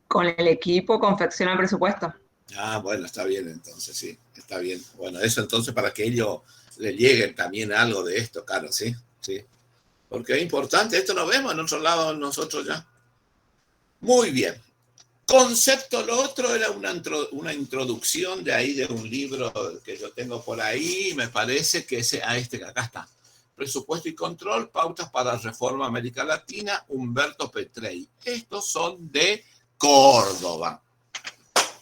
con el equipo confecciona el presupuesto. Ah, bueno, está bien entonces, sí, está bien. Bueno, eso entonces para que ellos le lleguen también algo de esto, claro, sí, sí. Porque es importante, esto lo vemos en otro lado nosotros ya. Muy bien. Concepto, lo otro era una introducción de ahí de un libro que yo tengo por ahí, me parece que es a este que acá está. Presupuesto y control, pautas para reforma América Latina, Humberto Petrei. Estos son de Córdoba.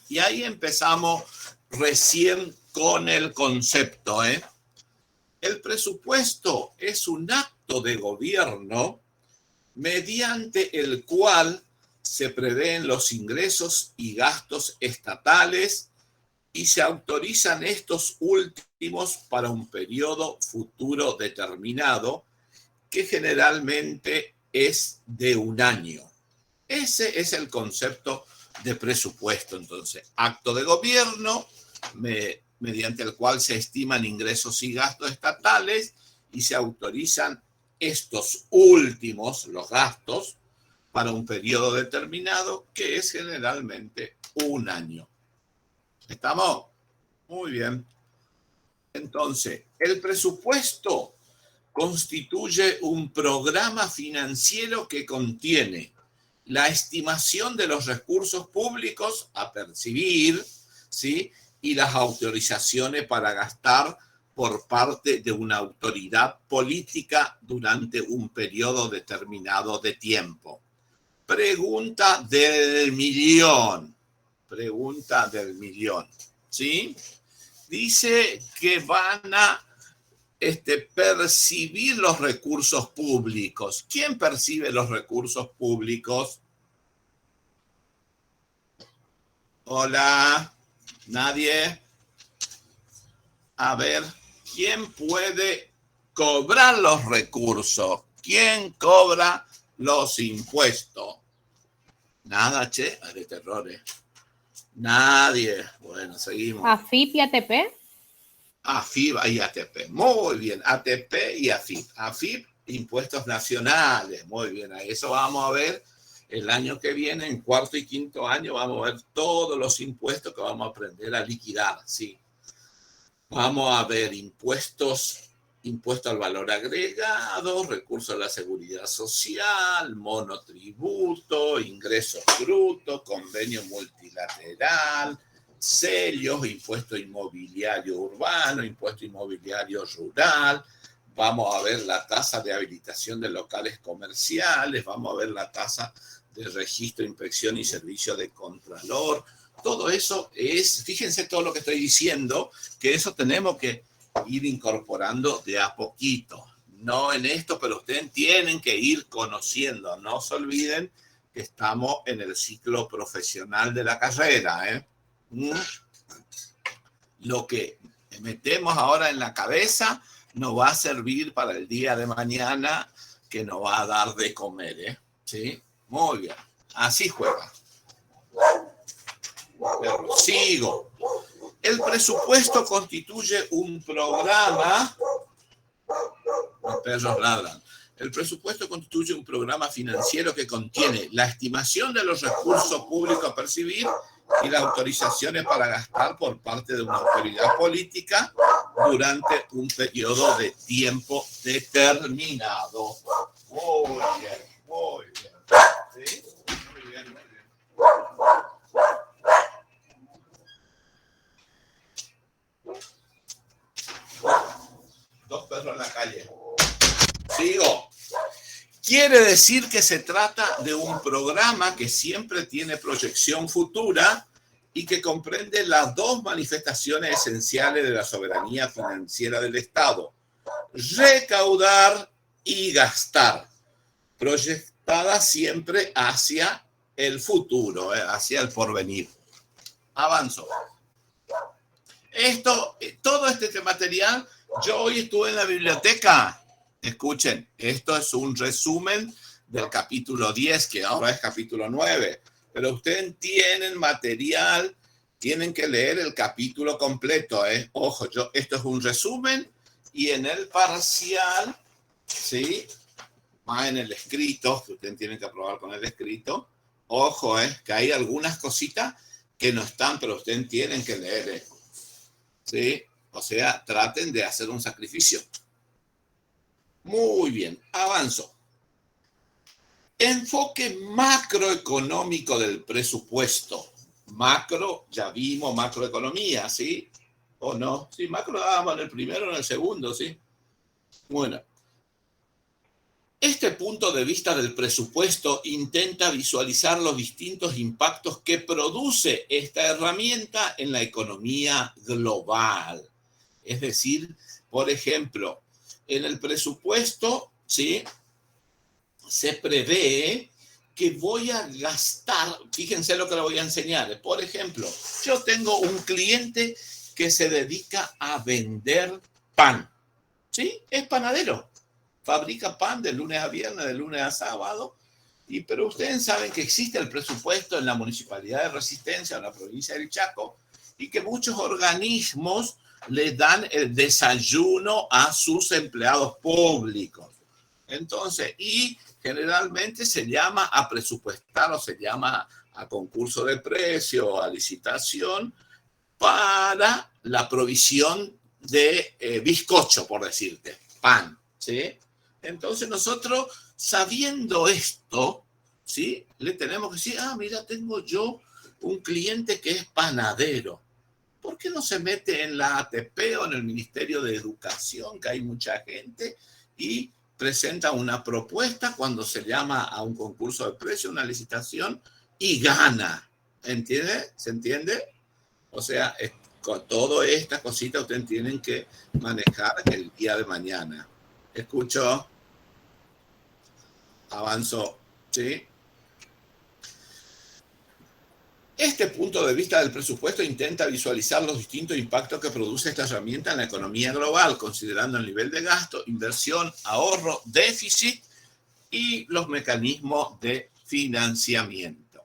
Y ahí empezamos recién con el concepto, ¿eh? El presupuesto es un acto de gobierno mediante el cual se prevén los ingresos y gastos estatales y se autorizan estos últimos para un periodo futuro determinado, que generalmente es de un año. Ese es el concepto de presupuesto. Entonces, acto de gobierno mediante el cual se estiman ingresos y gastos estatales y se autorizan estos últimos, los gastos, para un periodo determinado, que es generalmente un año. ¿Estamos? Muy bien. Entonces, el presupuesto constituye un programa financiero que contiene la estimación de los recursos públicos a percibir, ¿sí? Y las autorizaciones para gastar por parte de una autoridad política durante un periodo determinado de tiempo. Pregunta del millón. Pregunta del millón. ¿Sí? Dice que van a percibir los recursos públicos. ¿Quién percibe los recursos públicos? Hola, nadie. A ver, ¿quién puede cobrar los recursos? ¿Quién cobra los impuestos? Nada, che, hay terrores. Nadie. Bueno, seguimos. AFIP y ATP. AFIP y ATP. Muy bien, ATP y AFIP. AFIP, impuestos nacionales. Muy bien, a eso vamos a ver el año que viene, en cuarto y quinto año, vamos a ver todos los impuestos que vamos a aprender a liquidar. Sí. Vamos a ver impuestos al valor agregado, recursos a la seguridad social, monotributo, ingresos brutos, convenio multilateral, sellos, impuesto inmobiliario urbano, impuesto inmobiliario rural. Vamos a ver la tasa de habilitación de locales comerciales, vamos a ver la tasa de registro, inspección y servicio de contralor. Todo eso es, fíjense todo lo que estoy diciendo, que eso tenemos que ir incorporando de a poquito. No en esto, pero ustedes tienen que ir conociendo. No se olviden que estamos en el ciclo profesional de la carrera, ¿eh? Lo que metemos ahora en la cabeza nos va a servir para el día de mañana, que nos va a dar de comer, ¿eh? ¿Sí? Muy bien. Así juega. Pero sigo. El presupuesto constituye un programa. Los perros ladran. El presupuesto constituye un programa financiero que contiene la estimación de los recursos públicos a percibir y las autorizaciones para gastar por parte de una autoridad política durante un periodo de tiempo determinado. Muy bien, muy bien. ¿Sí? Muy bien, muy bien. Dos perros en la calle. Sigo. Quiere decir que se trata de un programa que siempre tiene proyección futura y que comprende las dos manifestaciones esenciales de la soberanía financiera del Estado: recaudar y gastar, proyectada siempre hacia el futuro, hacia el porvenir. Avanzo. Todo este material, yo hoy estuve en la biblioteca. Escuchen, esto es un resumen del capítulo 10, que ahora es capítulo 9. Pero ustedes tienen material, tienen que leer el capítulo completo, ¿eh? Ojo, esto es un resumen y en el parcial, ¿sí? Más en el escrito, que ustedes tienen que aprobar con el escrito, Ojo, que hay algunas cositas que no están, pero ustedes tienen que leer. ¿Sí? O sea, traten de hacer un sacrificio. Muy bien, avanzo. Enfoque macroeconómico del presupuesto. Macro, ya vimos macroeconomía, ¿sí? ¿O no? Sí, macro dábamos en el primero o en el segundo, ¿sí? Bueno. Este punto de vista del presupuesto intenta visualizar los distintos impactos que produce esta herramienta en la economía global. Es decir, por ejemplo, en el presupuesto, ¿sí?, se prevé que voy a gastar, fíjense lo que le voy a enseñar. Por ejemplo, yo tengo un cliente que se dedica a vender pan, ¿sí? Es panadero. Fabrica pan de lunes a viernes, de lunes a sábado, pero ustedes saben que existe el presupuesto en la Municipalidad de Resistencia, en la provincia del Chaco, y que muchos organismos le dan el desayuno a sus empleados públicos. Entonces, y generalmente se llama a presupuestar o se llama a concurso de precio, a licitación, para la provisión de bizcocho, por decirte, pan, ¿sí? Entonces nosotros, sabiendo esto, ¿sí?, le tenemos que decir, mira, tengo yo un cliente que es panadero. ¿Por qué no se mete en la ATP o en el Ministerio de Educación, que hay mucha gente, y presenta una propuesta cuando se llama a un concurso de precio, una licitación, y gana? ¿Entiende? ¿Se entiende? O sea, con toda esta cosita ustedes tienen que manejar el día de mañana. Escucho. Avanzo. ¿Sí? Este punto de vista del presupuesto intenta visualizar los distintos impactos que produce esta herramienta en la economía global, considerando el nivel de gasto, inversión, ahorro, déficit y los mecanismos de financiamiento.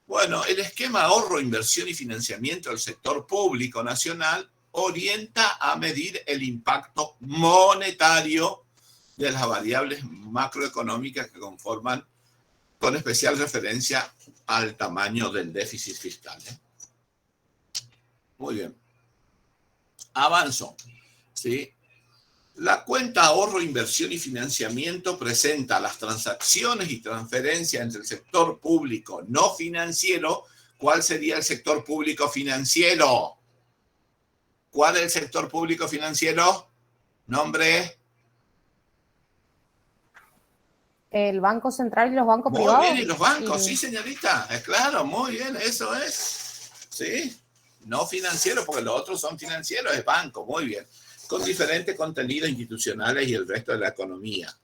Bueno, el esquema ahorro, inversión y financiamiento del sector público nacional orienta a medir el impacto monetario de las variables macroeconómicas que conforman, con especial referencia al tamaño del déficit fiscal. Muy bien. Avanzo. ¿Sí? La cuenta ahorro, inversión y financiamiento presenta las transacciones y transferencias entre el sector público no financiero. ¿Cuál sería el sector público financiero? ¿Cuál es el sector público financiero? Nombre. El Banco Central y los bancos Muy privados. bien, y los bancos, sí, señorita. Es claro, muy bien, eso es. Sí, no financiero, porque los otros son financieros, es banco, muy bien. Con diferentes contenidos institucionales y el resto de la economía.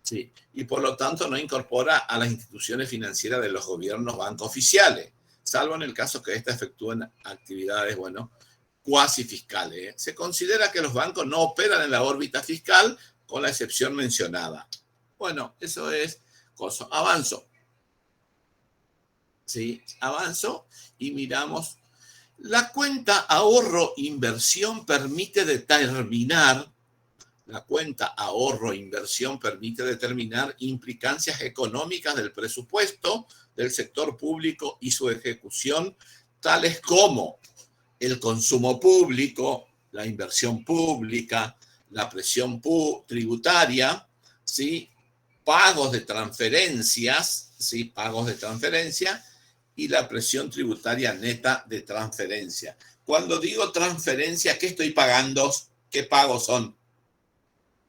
Sí, y por lo tanto no incorpora a las instituciones financieras de los gobiernos bancos oficiales, salvo en el caso que éstas efectúen actividades, cuasi fiscales. Se considera que los bancos no operan en la órbita fiscal, con la excepción mencionada. Bueno, eso es cosa. Avanzo. Sí, avanzo y miramos. La cuenta ahorro inversión permite determinar implicancias económicas del presupuesto del sector público y su ejecución, tales como el consumo público, la inversión pública, la presión tributaria, ¿sí?, pagos de transferencias, ¿sí?, pagos de transferencia, y la presión tributaria neta de transferencia. Cuando digo transferencia, ¿qué estoy pagando? ¿Qué pagos son?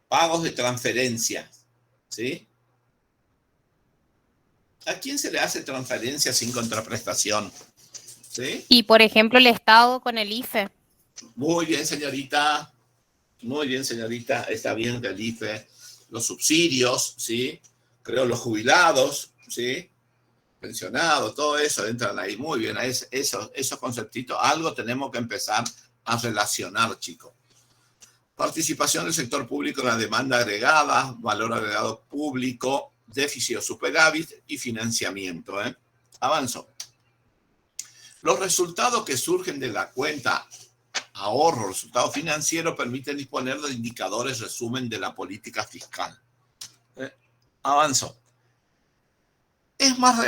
Pagos de transferencia, ¿sí? ¿A quién se le hace transferencia sin contraprestación? ¿Sí? Y, por ejemplo, el Estado con el IFE. Muy bien, señorita. Muy bien, señorita. Está bien el IFE. Los subsidios, ¿sí? Creo los jubilados, ¿sí? Pensionados, todo eso entran ahí. Muy bien, esos conceptitos, algo tenemos que empezar a relacionar, chicos. Participación del sector público en la demanda agregada, valor agregado público, déficit o superávit y financiamiento. Avanzo. Los resultados que surgen de la cuenta ahorro, resultado financiero, permiten disponer de indicadores resumen de la política fiscal. Avanzo. es más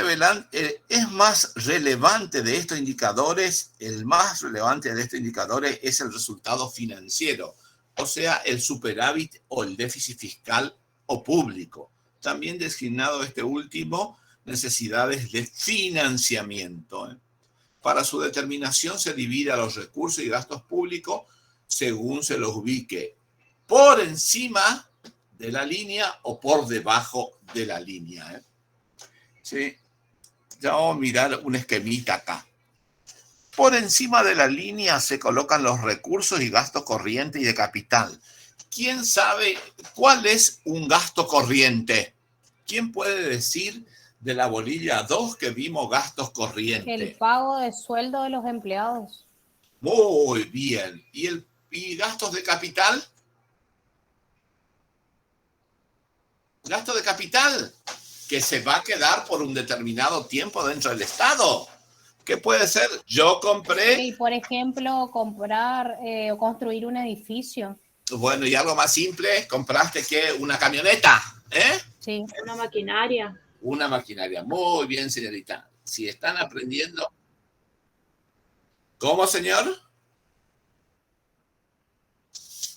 relevante de estos indicadores, el más relevante de estos indicadores es el resultado financiero, o sea, el superávit o el déficit fiscal o público. También designado este último, necesidades de financiamiento. Para su determinación se divide a los recursos y gastos públicos según se los ubique por encima de la línea o por debajo de la línea. ¿Sí? Ya vamos a mirar un esquemita acá. Por encima de la línea se colocan los recursos y gastos corrientes y de capital. ¿Quién sabe cuál es un gasto corriente? ¿Quién puede decir de la bolilla 2 que vimos gastos corrientes? El pago de sueldo de los empleados. Muy bien. ¿Y gastos de capital? Gasto de capital que se va a quedar por un determinado tiempo dentro del Estado. ¿Qué puede ser? Yo compré... Y por ejemplo, comprar o construir un edificio. Bueno, y algo más simple, ¿compraste qué? Una camioneta, ¿eh? Sí. Una maquinaria. Una maquinaria. Muy bien, señorita. Si están aprendiendo... ¿Cómo, señor?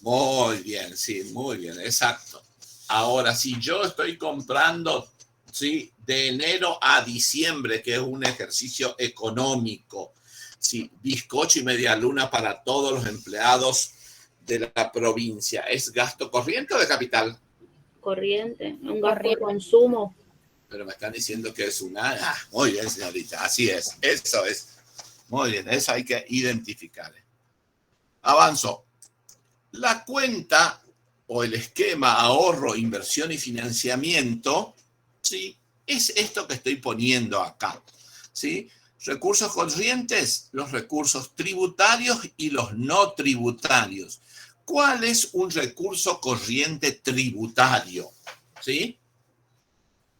Muy bien, sí, muy bien, exacto. Ahora, si yo estoy comprando, ¿sí?, de enero a diciembre, que es un ejercicio económico, ¿sí?, bizcocho y media luna para todos los empleados de la provincia, ¿es gasto corriente o de capital? Corriente, un gasto de consumo. Pero me están diciendo que es una... Ah, muy bien, señorita, así es, eso es. Muy bien, eso hay que identificar. Avanzo. La cuenta o el esquema ahorro, inversión y financiamiento, ¿sí?, es esto que estoy poniendo acá, ¿sí? Recursos corrientes, los recursos tributarios y los no tributarios. ¿Cuál es un recurso corriente tributario? ¿Sí?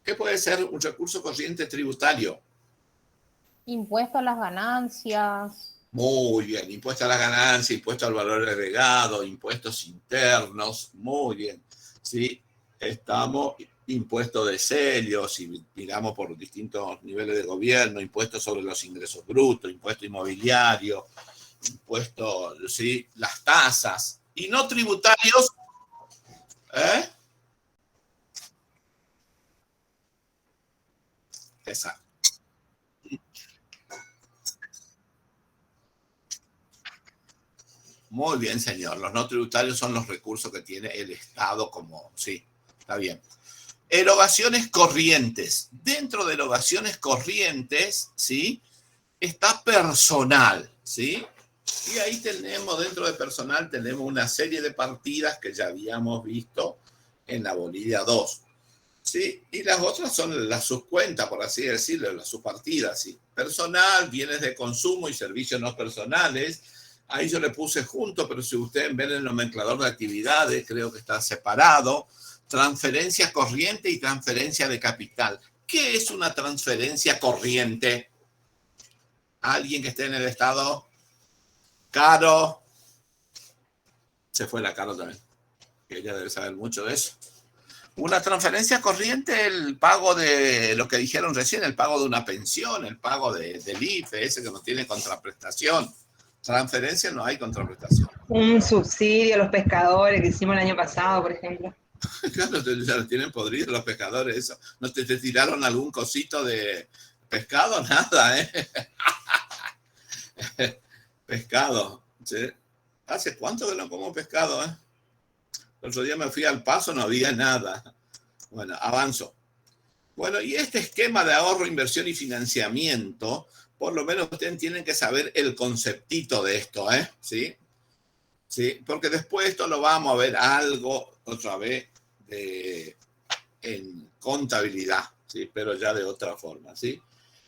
¿Qué puede ser un recurso corriente tributario? Impuesto a las ganancias. Muy bien, impuesto a la ganancia, impuesto al valor agregado, impuestos internos, muy bien. ¿Sí? Estamos, impuesto de sellos, si miramos por distintos niveles de gobierno, impuestos sobre los ingresos brutos, impuesto inmobiliario, impuesto, ¿sí?, las tasas, y no tributarios, ¿eh? Exacto. Muy bien, señor. Los no tributarios son los recursos que tiene el Estado como... Sí, está bien. Erogaciones corrientes. Dentro de erogaciones corrientes, ¿sí?, está personal, ¿sí? Y ahí tenemos, dentro de personal, tenemos una serie de partidas que ya habíamos visto en la bolilla 2. ¿Sí? Y las otras son las subcuentas, por así decirlo, las subpartidas, ¿sí? Personal, bienes de consumo y servicios no personales. Ahí yo le puse junto, pero si ustedes ven el nomenclador de actividades, creo que está separado. Transferencia corriente y transferencia de capital. ¿Qué es una transferencia corriente? ¿Alguien que esté en el estado? Caro. Se fue la Caro también. Ella debe saber mucho de eso. Una transferencia corriente, el pago de lo que dijeron recién, el pago de una pensión, el pago del IFE, ese que no tiene contraprestación. Transferencia no hay contraprestación. Un subsidio a los pescadores que hicimos el año pasado, por ejemplo. Claro, ya lo tienen podrido los pescadores, eso. ¿No te tiraron algún cosito de pescado? Nada, ¿eh? Pescado, ¿sí? ¿Hace cuánto que no como pescado, eh? El otro día me fui al Paso, no había nada. Bueno, avanzo. Bueno, y este esquema de ahorro, inversión y financiamiento, por lo menos ustedes tienen que saber el conceptito de esto, ¿eh? ¿Sí? ¿Sí? Porque después esto lo vamos a ver algo otra vez en contabilidad, ¿sí? Pero ya de otra forma, ¿sí?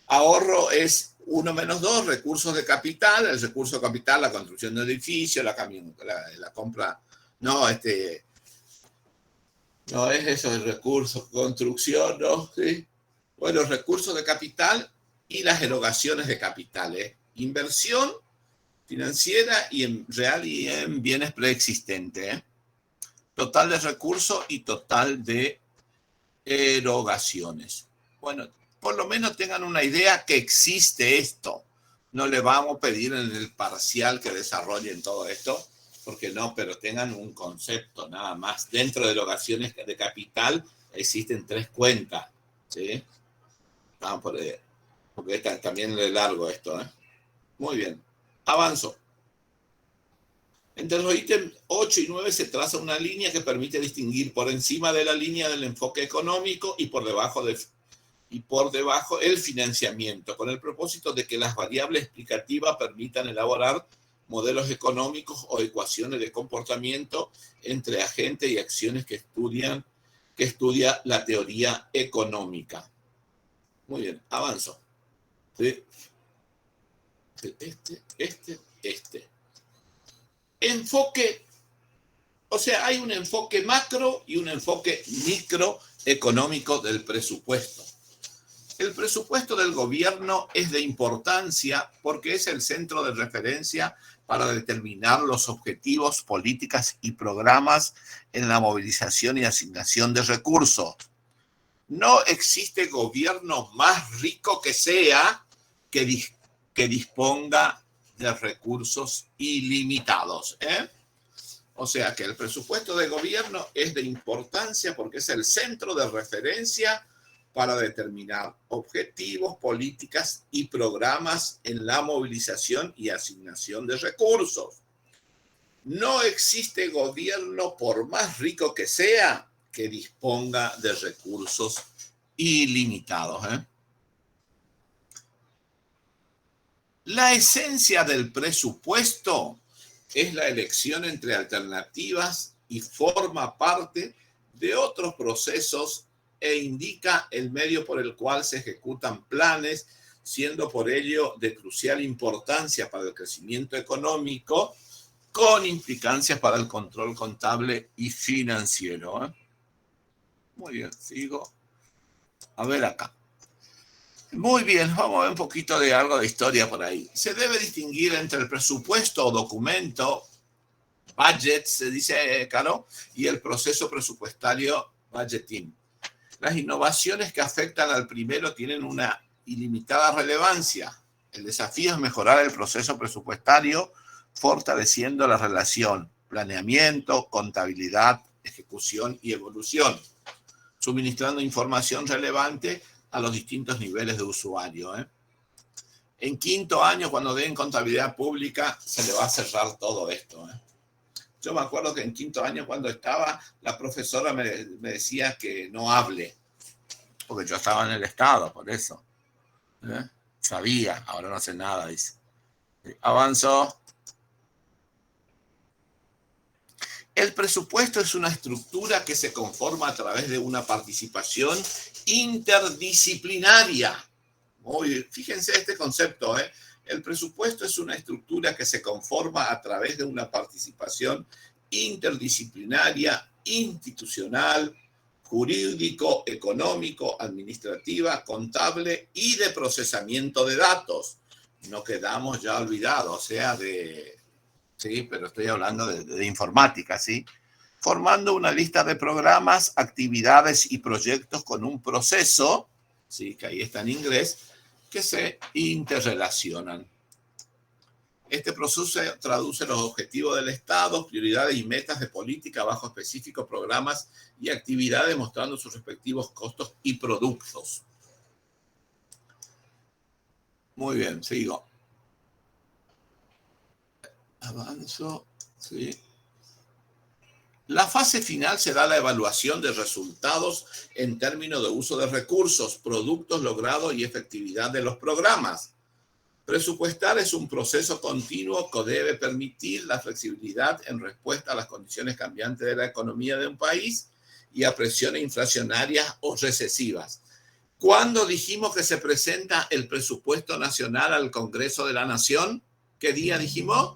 Ahorro es 1 menos 2, recursos de capital. El recurso de capital, la construcción de edificios, la compra... No, no es eso de recursos, construcción, ¿no? ¿Sí? Bueno, recursos de capital y las erogaciones de capital, ¿eh? Inversión financiera y en real y en bienes preexistentes, ¿eh? Total de recursos y total de erogaciones. Bueno, por lo menos tengan una idea que existe esto. No le vamos a pedir en el parcial que desarrollen todo esto, porque no, pero tengan un concepto nada más. Dentro de locaciones de capital existen 3 cuentas, ¿sí? Vamos por ahí, porque también es largo esto, ¿eh? Muy bien, avanzo. Entre los ítems 8 y 9 se traza una línea que permite distinguir por encima de la línea del enfoque económico y por debajo el financiamiento, con el propósito de que las variables explicativas permitan elaborar modelos económicos o ecuaciones de comportamiento entre agentes y acciones que estudia la teoría económica. Muy bien, avanzo. ¿Sí? Enfoque, o sea, hay un enfoque macro y un enfoque microeconómico del presupuesto. El presupuesto del gobierno es de importancia porque es el centro de referencia para determinar los objetivos, políticas y programas en la movilización y asignación de recursos. No existe gobierno más rico que sea que disponga de recursos ilimitados, ¿eh? O sea que el presupuesto de gobierno es de importancia porque es el centro de referencia para determinar objetivos, políticas y programas en la movilización y asignación de recursos. No existe gobierno, por más rico que sea, que disponga de recursos ilimitados, ¿eh? La esencia del presupuesto es la elección entre alternativas y forma parte de otros procesos e indica el medio por el cual se ejecutan planes, siendo por ello de crucial importancia para el crecimiento económico, con implicancias para el control contable y financiero, ¿eh? Muy bien, sigo. A ver acá. Muy bien, vamos a ver un poquito de algo de historia por ahí. Se debe distinguir entre el presupuesto o documento, budget, se dice, Caro, y el proceso presupuestario, budgeting. Las innovaciones que afectan al primero tienen una ilimitada relevancia. El desafío es mejorar el proceso presupuestario, fortaleciendo la relación planeamiento, contabilidad, ejecución y evolución, suministrando información relevante a los distintos niveles de usuario, ¿eh? En quinto año, cuando den contabilidad pública, se le va a cerrar todo esto, ¿eh? Yo me acuerdo que en quinto año, cuando estaba, la profesora me decía que no hable, porque yo estaba en el Estado, por eso, ¿eh? Sabía, ahora no sé nada, dice. Avanzo. El presupuesto es una estructura que se conforma a través de una participación interdisciplinaria. Fíjense este concepto, ¿eh? El presupuesto es una estructura que se conforma a través de una participación interdisciplinaria, institucional, jurídico, económico, administrativa, contable y de procesamiento de datos. No quedamos ya olvidados, o sea, sí, pero estoy hablando de informática, ¿sí? Formando una lista de programas, actividades y proyectos con un proceso, ¿sí? Que ahí está en inglés, que se interrelacionan. Este proceso traduce los objetivos del Estado, prioridades y metas de política bajo específicos programas y actividades, mostrando sus respectivos costos y productos. Muy bien, sigo. Avanzo, sí. La fase final será la evaluación de resultados en términos de uso de recursos, productos logrados y efectividad de los programas. Presupuestar es un proceso continuo que debe permitir la flexibilidad en respuesta a las condiciones cambiantes de la economía de un país y a presiones inflacionarias o recesivas. ¿Cuándo dijimos que se presenta el presupuesto nacional al Congreso de la Nación? ¿Qué día dijimos?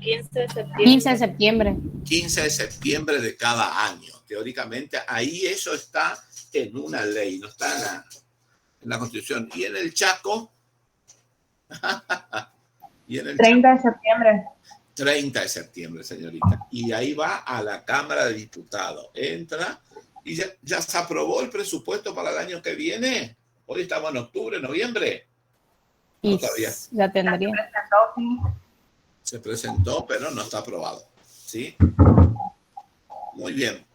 15 de septiembre. 15 de septiembre. 15 de septiembre de cada año. Teóricamente, ahí eso está en una ley, no está en la Constitución. Y en el Chaco... 30 de septiembre. 30 de septiembre, señorita. Y ahí va a la Cámara de Diputados. Entra y ya se aprobó el presupuesto para el año que viene. Hoy estamos en octubre, noviembre. Y No, todavía. ya tendría. Se presentó, pero no está aprobado. ¿Sí? Muy bien.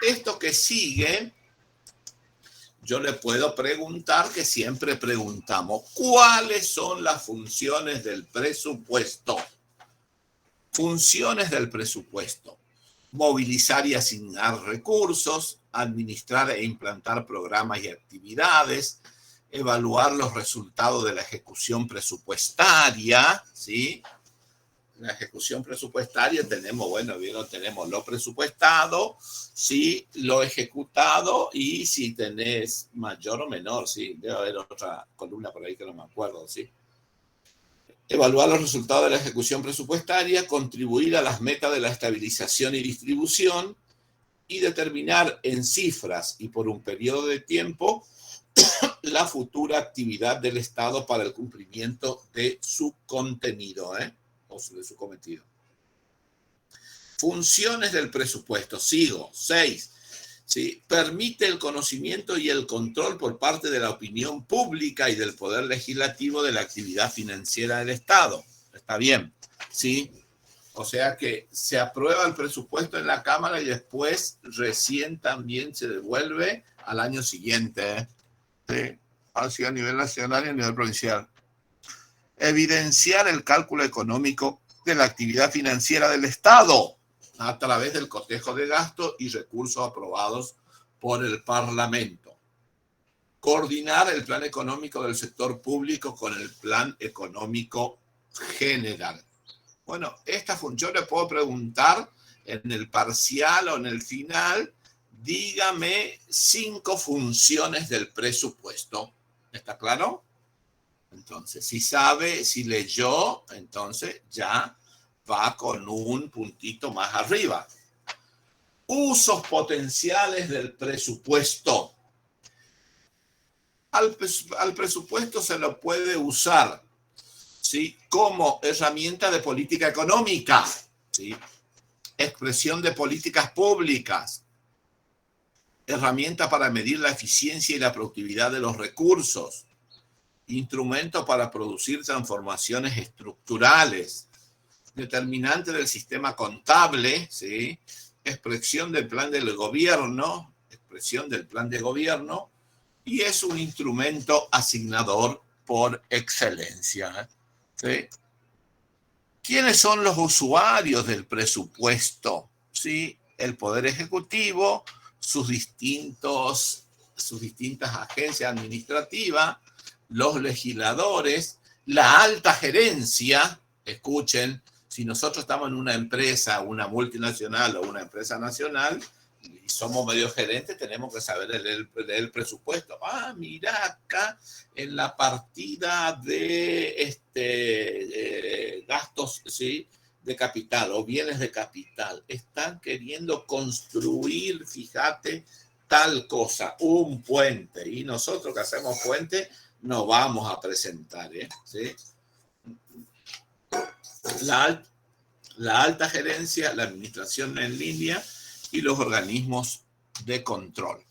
Esto que sigue, yo le puedo preguntar, que siempre preguntamos, ¿cuáles son las funciones del presupuesto? Funciones del presupuesto: movilizar y asignar recursos, administrar e implantar programas y actividades, evaluar los resultados de la ejecución presupuestaria, ¿sí? La ejecución presupuestaria tenemos, bueno, bien, tenemos lo presupuestado, sí, lo ejecutado, y si tenés mayor o menor, sí, debe haber otra columna por ahí que no me acuerdo, sí. Evaluar los resultados de la ejecución presupuestaria, contribuir a las metas de la estabilización y distribución, y determinar en cifras y por un periodo de tiempo la futura actividad del Estado para el cumplimiento de su contenido, o de su cometido. Funciones del presupuesto. Sigo. 6. ¿Sí? Permite el conocimiento y el control por parte de la opinión pública y del poder legislativo de la actividad financiera del Estado. Está bien, ¿sí? O sea que se aprueba el presupuesto en la Cámara y después recién también se devuelve al año siguiente, ¿sí? Así a nivel nacional y a nivel provincial. Evidenciar el cálculo económico de la actividad financiera del Estado a través del cotejo de gastos y recursos aprobados por el Parlamento. Coordinar el plan económico del sector público con el plan económico general. Bueno, esta función le puedo preguntar en el parcial o en el final, dígame 5 funciones del presupuesto. ¿Está claro? Entonces, si sabe, si leyó, entonces ya va con un puntito más arriba. Usos potenciales del presupuesto. Al presupuesto se lo puede usar, ¿sí?, como herramienta de política económica, ¿sí?, expresión de políticas públicas, herramienta para medir la eficiencia y la productividad de los recursos, instrumento para producir transformaciones estructurales, determinante del sistema contable, ¿sí?, expresión del plan del gobierno, y es un instrumento asignador por excelencia, ¿sí? ¿Quiénes son los usuarios del presupuesto? ¿Sí? El Poder Ejecutivo, sus distintas agencias administrativas, los legisladores, la alta gerencia. Escuchen, si nosotros estamos en una empresa, una multinacional o una empresa nacional, y somos medio gerentes, tenemos que saber leer el presupuesto. Mira acá en la partida de gastos, ¿sí?, de capital o bienes de capital. Están queriendo construir, fíjate, tal cosa, un puente. Y nosotros que hacemos puente no vamos a presentar, ¿sí? La alta gerencia, la administración en línea y los organismos de control.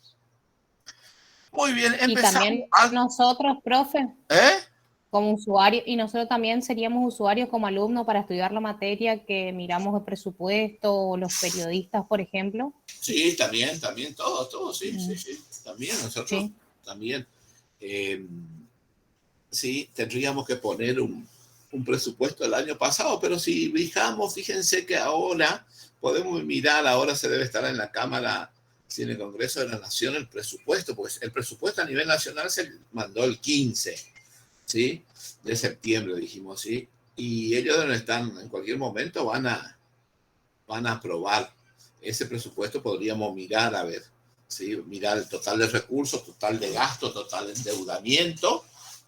Muy bien, empezamos. Y también nosotros, profe, como usuarios, y nosotros también seríamos usuarios como alumnos para estudiar la materia que miramos el presupuesto, o los periodistas, por ejemplo. Sí, también, todo, sí, sí, también nosotros, sí. También, sí, tendríamos que poner un presupuesto del año pasado, pero si fijamos, fíjense que ahora podemos mirar, ahora se debe estar en la Cámara, si en el Congreso de la Nación, el presupuesto, pues el presupuesto a nivel nacional se mandó el 15, ¿sí?, de septiembre, dijimos, ¿sí? Y ellos están, en cualquier momento van a aprobar ese presupuesto. Podríamos mirar, a ver, ¿sí?, mirar el total de recursos, total de gastos, total de endeudamiento,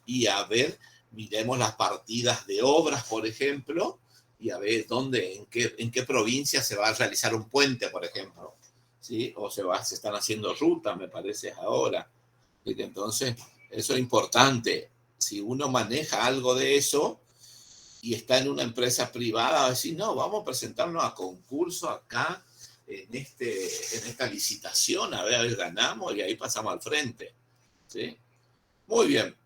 y a ver, miremos las partidas de obras, por ejemplo, y a ver en qué provincia se va a realizar un puente, por ejemplo, ¿sí? O se están haciendo rutas, me parece ahora. Y entonces, eso es importante. Si uno maneja algo de eso y está en una empresa privada, va a decir, no, vamos a presentarnos a concurso acá, en esta licitación, a ver, ganamos, y ahí pasamos al frente. ¿sí? Muy bien.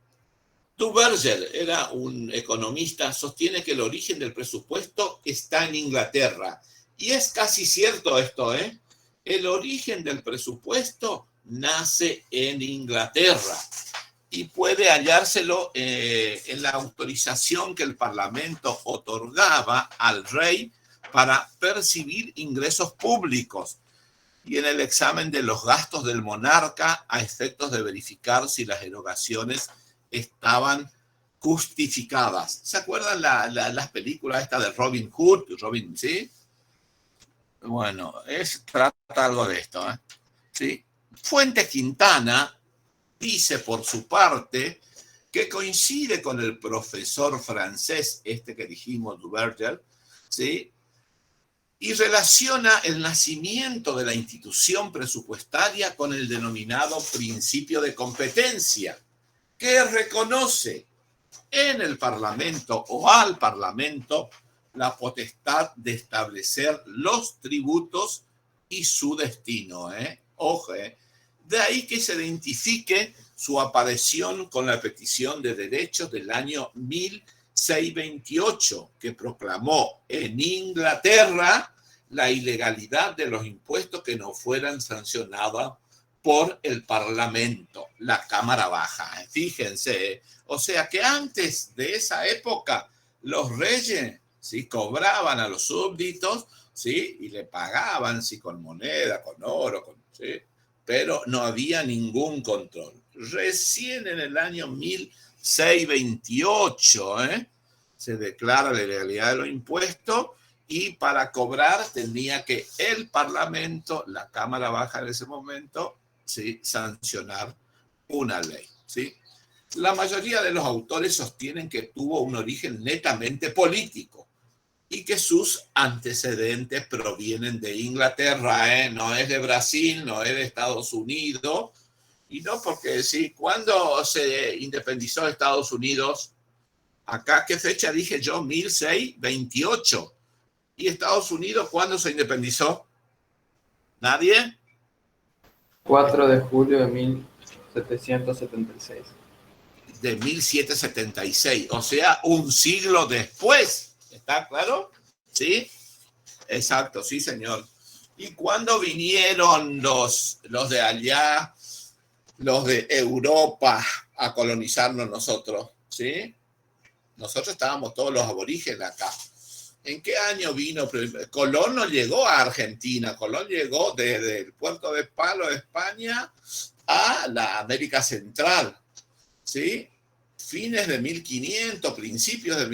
Duverger era un economista, sostiene que el origen del presupuesto está en Inglaterra. Y es casi cierto esto, ¿eh? El origen del presupuesto nace en Inglaterra y puede hallárselo en la autorización que el Parlamento otorgaba al rey para percibir ingresos públicos y en el examen de los gastos del monarca a efectos de verificar si las erogaciones estaban justificadas. ¿Se acuerdan las películas estas de Robin Hood? Robin, ¿sí? Bueno, trata algo de esto, ¿eh? ¿Sí? Fuente Quintana dice por su parte que coincide con el profesor francés, que dijimos, Duverger, ¿sí? Y relaciona el nacimiento de la institución presupuestaria con el denominado principio de competencia, que reconoce en el Parlamento o al Parlamento la potestad de establecer los tributos y su destino. Ojo, de ahí que se identifique su aparición con la petición de derechos del año 1628, que proclamó en Inglaterra la ilegalidad de los impuestos que no fueran sancionados por el Parlamento, la Cámara Baja. Fíjense, o sea que antes de esa época los reyes, ¿sí?, cobraban a los súbditos, ¿sí?, y le pagaban, sí, con moneda, con oro, ¿sí?, pero no había ningún control. Recién en el año 1628 se declara la ilegalidad de los impuestos y para cobrar tenía que el Parlamento, la Cámara Baja en ese momento, ¿sí?, sancionar una ley, ¿sí? La mayoría de los autores sostienen que tuvo un origen netamente político y que sus antecedentes provienen de Inglaterra, no es de Brasil, no es de Estados Unidos, y no porque, sí, ¿cuándo se independizó Estados Unidos? Acá, ¿qué fecha dije yo? 1628. ¿Y Estados Unidos cuándo se independizó? ¿Nadie? 4 de julio de 1776. De 1776, o sea, un siglo después. ¿Está claro? ¿Sí? Exacto, sí, señor. ¿Y cuándo vinieron los de allá, los de Europa, a colonizarnos nosotros? ¿Sí? Nosotros estábamos todos los aborígenes acá. ¿En qué año vino? Colón no llegó a Argentina. Colón llegó desde el puerto de Palo, España, a la América Central. ¿Sí? Fines de 1500, principios de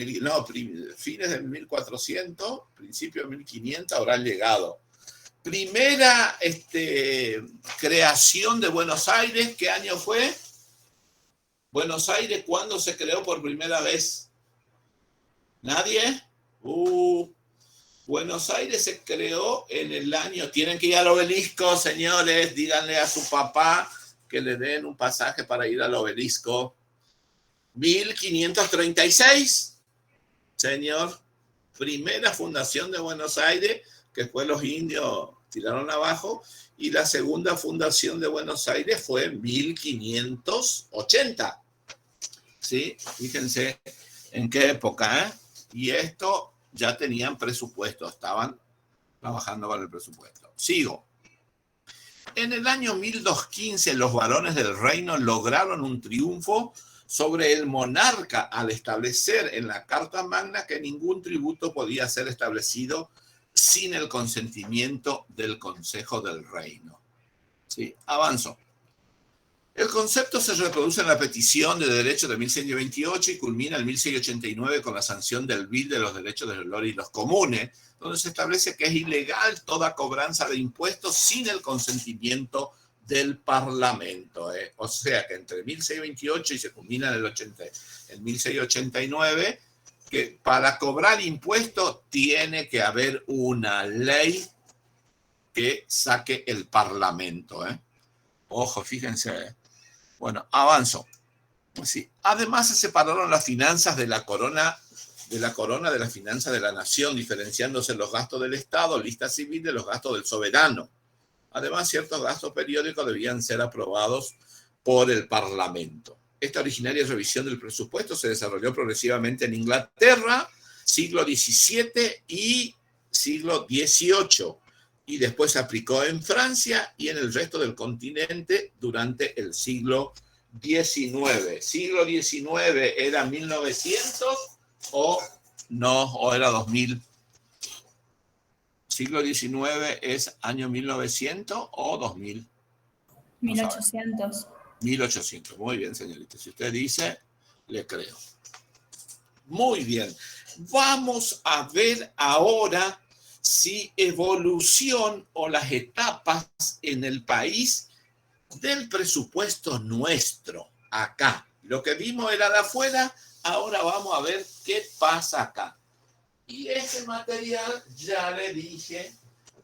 fines de 1400, principios de 1500 habrán llegado. Primera creación de Buenos Aires, ¿qué año fue? Buenos Aires, ¿cuándo se creó por primera vez? ¿Nadie? Buenos Aires se creó en el año, tienen que ir al obelisco, señores, díganle a su papá que le den un pasaje para ir al obelisco. 1536, señor, primera fundación de Buenos Aires, que después los indios tiraron abajo, y la segunda fundación de Buenos Aires fue en 1580. ¿Sí? Fíjense en qué época, Y esto ya tenían presupuesto, estaban trabajando con el presupuesto. Sigo. En el año 1215, los varones del reino lograron un triunfo sobre el monarca al establecer en la Carta Magna que ningún tributo podía ser establecido sin el consentimiento del Consejo del Reino. Sí, avanzo. El concepto se reproduce en la petición de derechos de 1628 y culmina en 1689 con la sanción del Bill de los Derechos de los y los Comunes, donde se establece que es ilegal toda cobranza de impuestos sin el consentimiento del Parlamento. O sea que entre 1628 y se culmina en 1689, que para cobrar impuestos tiene que haber una ley que saque el Parlamento. Ojo, fíjense. Bueno, avanzo. Sí. Además, se separaron las finanzas de la corona de las finanzas de la nación, diferenciándose los gastos del Estado, lista civil, de los gastos del soberano. Además, ciertos gastos periódicos debían ser aprobados por el Parlamento. Esta originaria revisión del presupuesto se desarrolló progresivamente en Inglaterra, siglo XVII y siglo XVIII, y después se aplicó en Francia y en el resto del continente durante el siglo XIX. ¿Siglo XIX era 1900 o no, o era 2000? ¿Siglo XIX es año 1900 o 2000? 1800. 1800, muy bien, señorita. Si usted dice, le creo. Muy bien. Vamos a ver ahora si evolución o las etapas en el país del presupuesto nuestro, acá. Lo que vimos era de afuera, ahora vamos a ver qué pasa acá. Y ese material ya le dije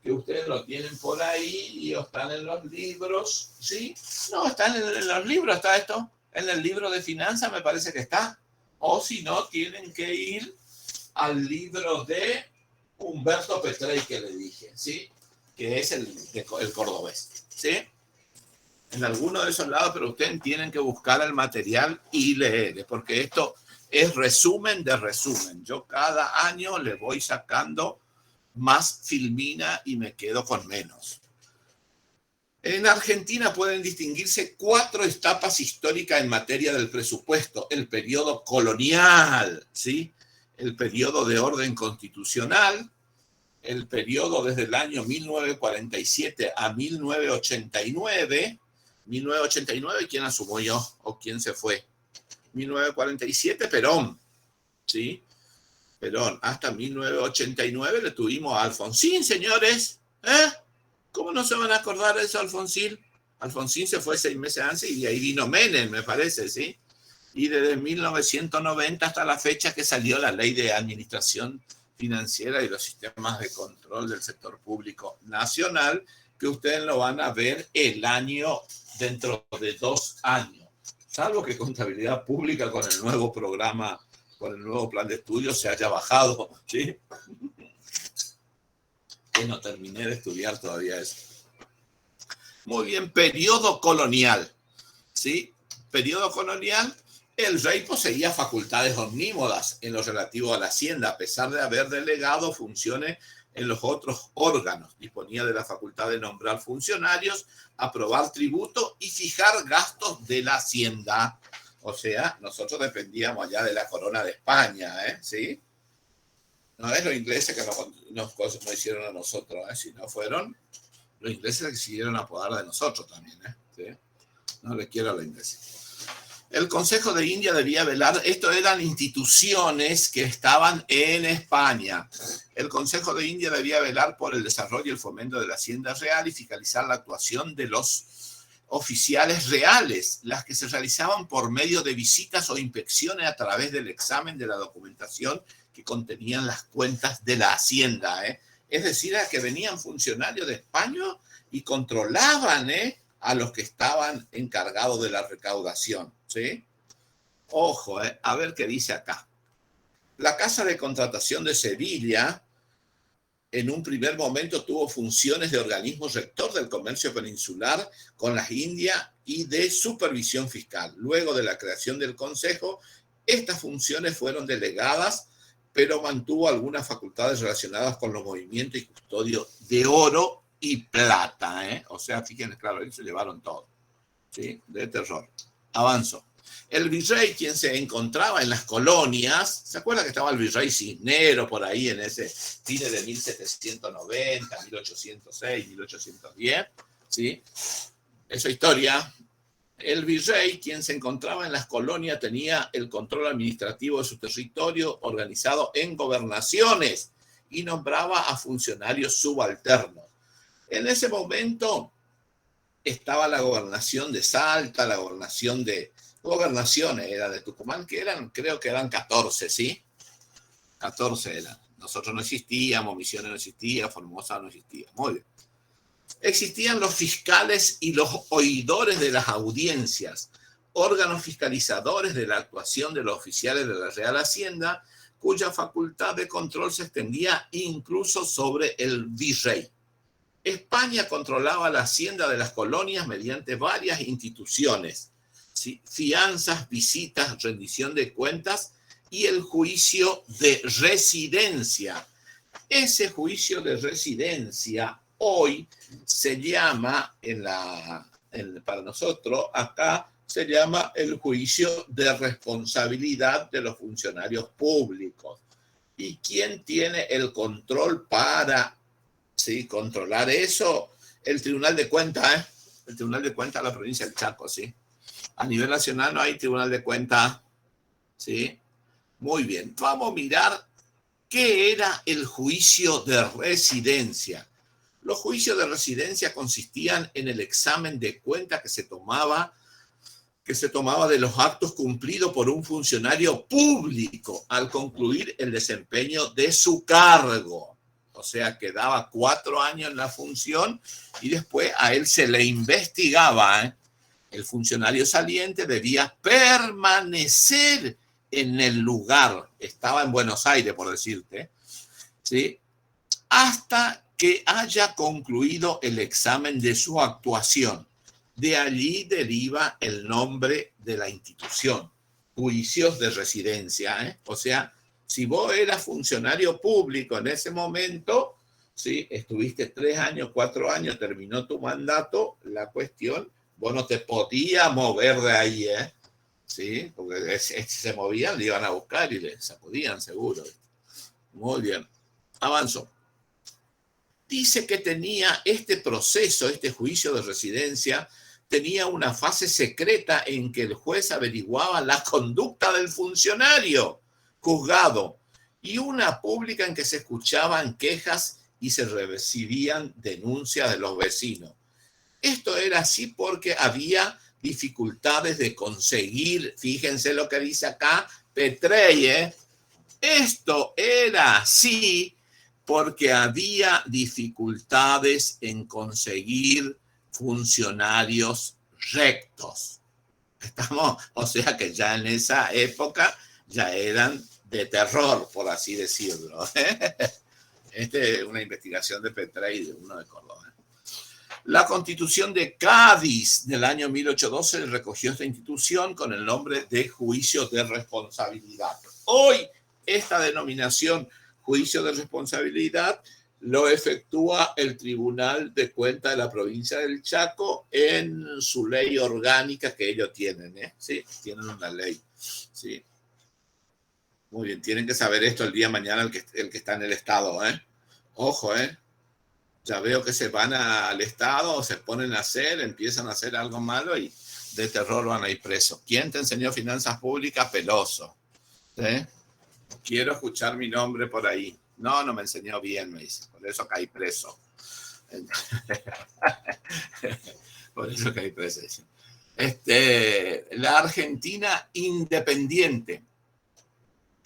que ustedes lo tienen por ahí y están en los libros, ¿sí? No, están en los libros, ¿está esto? En el libro de finanzas me parece que está. O si no, tienen que ir al libro de Humberto Petrey que le dije, ¿sí? Que es el cordobés, ¿sí? En alguno de esos lados, pero ustedes tienen que buscar el material y leer, porque esto es resumen de resumen. Yo cada año le voy sacando más filmina y me quedo con menos. En Argentina pueden distinguirse 4 etapas históricas en materia del presupuesto. El periodo colonial, ¿sí? El periodo de orden constitucional, el periodo desde el año 1947 a 1989. 1989, ¿quién asumió o quién se fue? 1947, Perón, ¿sí? Perón, hasta 1989 le tuvimos a Alfonsín, señores. ¿Cómo no se van a acordar de eso, Alfonsín? Alfonsín se fue 6 meses antes y de ahí vino Menem, me parece, ¿sí? Y desde 1990 hasta la fecha que salió la Ley de Administración Financiera y los sistemas de control del sector público nacional, que ustedes lo van a ver el año dentro de 2 años. Salvo que contabilidad pública con el nuevo programa, con el nuevo plan de estudio se haya bajado, ¿sí? Que no terminé de estudiar todavía eso. Muy bien, periodo colonial, ¿sí? Periodo colonial, el rey poseía facultades omnímodas en lo relativo a la hacienda, a pesar de haber delegado funciones en los otros órganos. Disponía de la facultad de nombrar funcionarios, aprobar tributo y fijar gastos de la hacienda. O sea, nosotros dependíamos allá de la corona de España, ¿sí? No es los ingleses que nos hicieron a nosotros, si no fueron los ingleses que siguieron a podar de nosotros también, ¿sí? No les quiero a los ingleses. El Consejo de India debía velar, esto eran instituciones que estaban en España. El Consejo de India debía velar por el desarrollo y el fomento de la hacienda real y fiscalizar la actuación de los oficiales reales, las que se realizaban por medio de visitas o inspecciones a través del examen de la documentación que contenían las cuentas de la hacienda. Es decir, a que venían funcionarios de España y controlaban, a los que estaban encargados de la recaudación, ¿sí? Ojo, a ver qué dice acá. La Casa de Contratación de Sevilla, en un primer momento, tuvo funciones de organismo rector del comercio peninsular con las Indias y de supervisión fiscal. Luego de la creación del Consejo, estas funciones fueron delegadas, pero mantuvo algunas facultades relacionadas con los movimientos y custodio de oro y plata, O sea, fíjense, claro, ellos se llevaron todo, ¿sí? De terror. Avanzo. El virrey, quien se encontraba en las colonias, ¿se acuerda que estaba el virrey Cisnero por ahí en ese cine de 1790, 1806, 1810, ¿sí? Esa historia. El virrey, quien se encontraba en las colonias, tenía el control administrativo de su territorio organizado en gobernaciones y nombraba a funcionarios subalternos. En ese momento estaba la gobernación de Salta, la gobernación de... Gobernaciones era de Tucumán, que eran, creo que eran 14, ¿sí? 14 eran. Nosotros no existíamos, Misiones no existía, Formosa no existía. Muy bien. Existían los fiscales y los oidores de las audiencias, órganos fiscalizadores de la actuación de los oficiales de la Real Hacienda, cuya facultad de control se extendía incluso sobre el virrey. España controlaba la hacienda de las colonias mediante varias instituciones. ¿sí? Fianzas, visitas, rendición de cuentas y el juicio de residencia. Ese juicio de residencia hoy se llama, para nosotros acá, se llama el juicio de responsabilidad de los funcionarios públicos. ¿Y quién tiene el control para, ¿sí?, controlar eso? El Tribunal de Cuentas, ¿eh? El Tribunal de Cuentas de la provincia del Chaco, ¿sí? A nivel nacional no hay Tribunal de Cuentas, ¿sí? Muy bien, vamos a mirar qué era el juicio de residencia. Los juicios de residencia consistían en el examen de cuenta que se tomaba de los actos cumplidos por un funcionario público al concluir el desempeño de su cargo. O sea, quedaba 4 años en la función y después a él se le investigaba, ¿eh? El funcionario saliente debía permanecer en el lugar, estaba en Buenos Aires, por decirte, ¿sí?, hasta que haya concluido el examen de su actuación. De allí deriva el nombre de la institución, juicios de residencia, ¿eh? O sea, si vos eras funcionario público en ese momento, ¿sí?, estuviste 3 años, 4 años, terminó tu mandato, la cuestión, vos no te podías mover de ahí, ¿eh? ¿Sí? Porque si se movían, le iban a buscar y le sacudían seguro. Muy bien, avanzo. Dice que tenía este proceso, este juicio de residencia, tenía una fase secreta en que el juez averiguaba la conducta del funcionario juzgado y una pública en que se escuchaban quejas y se recibían denuncias de los vecinos. Esto era así porque había dificultades de conseguir, fíjense lo que dice acá Petrey, ¿eh? Esto era así porque había dificultades en conseguir funcionarios rectos. O sea que ya en esa época ya eran de terror, por así decirlo. Esta es una investigación de Petrey, de uno de Córdoba. La Constitución de Cádiz del año 1812 recogió esta institución con el nombre de juicio de responsabilidad. Hoy esta denominación juicio de responsabilidad lo efectúa el Tribunal de Cuentas de la provincia del Chaco en su ley orgánica que ellos tienen, ¿eh? Sí, tienen una ley. Sí. Muy bien, tienen que saber esto el día de mañana el que está en el Estado, ¿eh? Ojo, ¿eh? Ya veo que se van al Estado, se ponen a hacer, empiezan a hacer algo malo y de terror van a ir presos. ¿Quién te enseñó finanzas públicas? Peloso. ¿Sí? Quiero escuchar mi nombre por ahí. No, no me enseñó bien, me dice. Por eso caí preso. Por eso caí preso. La Argentina independiente.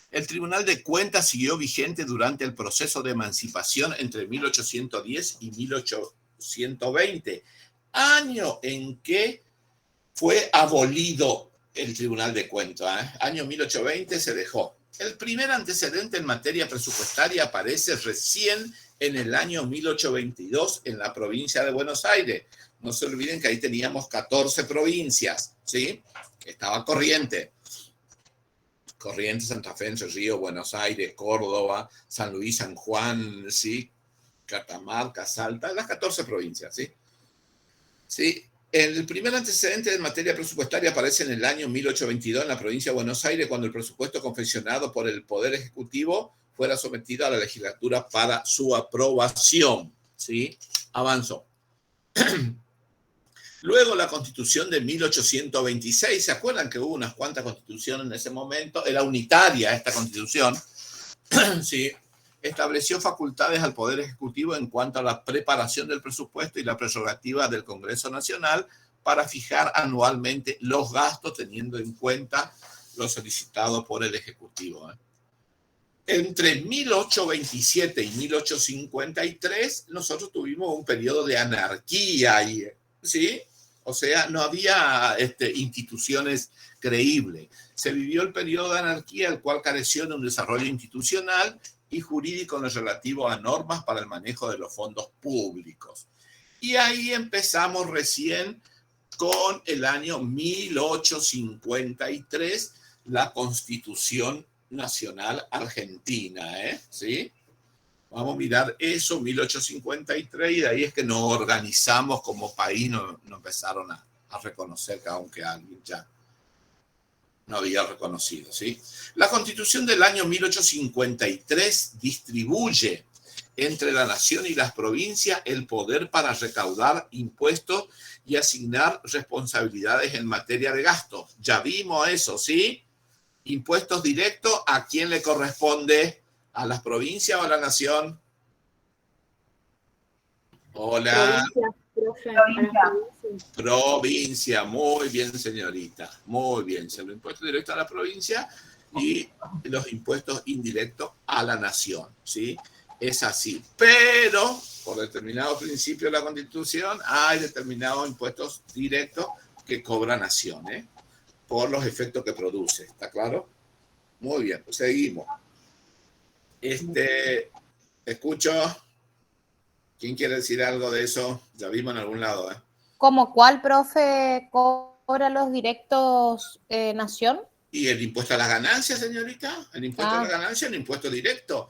El Tribunal de Cuentas siguió vigente durante el proceso de emancipación entre 1810 y 1820, año en que fue abolido el Tribunal de Cuentas, ¿eh? Año 1820 se dejó. El primer antecedente en materia presupuestaria aparece recién en el año 1822 en la provincia de Buenos Aires. No se olviden que ahí teníamos 14 provincias, ¿sí? Estaba Corrientes, Santa Fe, Entre Ríos, Buenos Aires, Córdoba, San Luis, San Juan, ¿sí? Catamarca, Salta, las 14 provincias, ¿sí? ¿Sí? El primer antecedente en materia presupuestaria aparece en el año 1822 en la provincia de Buenos Aires, cuando el presupuesto confeccionado por el Poder Ejecutivo fuera sometido a la legislatura para su aprobación. ¿Sí? Avanzo. Luego la Constitución de 1826, ¿se acuerdan que hubo unas cuantas constituciones en ese momento? Era unitaria esta Constitución, ¿sí? Estableció facultades al Poder Ejecutivo en cuanto a la preparación del presupuesto y la prerrogativa del Congreso Nacional para fijar anualmente los gastos teniendo en cuenta lo solicitado por el Ejecutivo. Entre 1827 y 1853 nosotros tuvimos un periodo de anarquía, ¿sí? O sea, no había instituciones creíbles. Se vivió el periodo de anarquía, el cual careció de un desarrollo institucional y jurídico en lo relativo a normas para el manejo de los fondos públicos. Y ahí empezamos recién con el año 1853, la Constitución Nacional Argentina, ¿sí? Vamos a mirar eso, 1853, y de ahí es que nos organizamos como país, nos empezaron a reconocer, aunque alguien ya no había reconocido, ¿sí? La Constitución del año 1853 distribuye entre la nación y las provincias el poder para recaudar impuestos y asignar responsabilidades en materia de gasto. Ya vimos eso, ¿sí? Impuestos directos, ¿a quién le corresponde? ¿A las provincias o a la nación? Hola. Provincia, muy bien, señorita, muy bien. Los impuestos directos a la provincia y los impuestos indirectos a la nación, ¿sí? Es así, pero por determinado principio de la Constitución hay determinados impuestos directos que cobra nación, por los efectos que produce, ¿está claro? Muy bien, pues seguimos. Escucho. ¿Quién quiere decir algo de eso? Ya vimos en algún lado, ¿Cómo cuál, profe, cobra los directos nación? ¿Y el impuesto a las ganancias, señorita? El impuesto a las ganancias, el impuesto directo.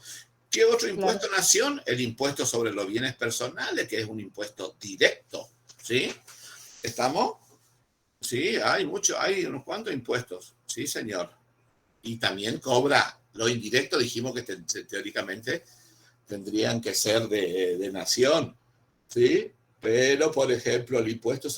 ¿Qué otro impuesto nación? El impuesto sobre los bienes personales, que es un impuesto directo, ¿sí? ¿Estamos? Sí, hay unos cuantos impuestos, sí, señor. Y también cobra los indirectos, dijimos que teóricamente tendrían que ser de nación, ¿sí? Pero, por ejemplo, el impuesto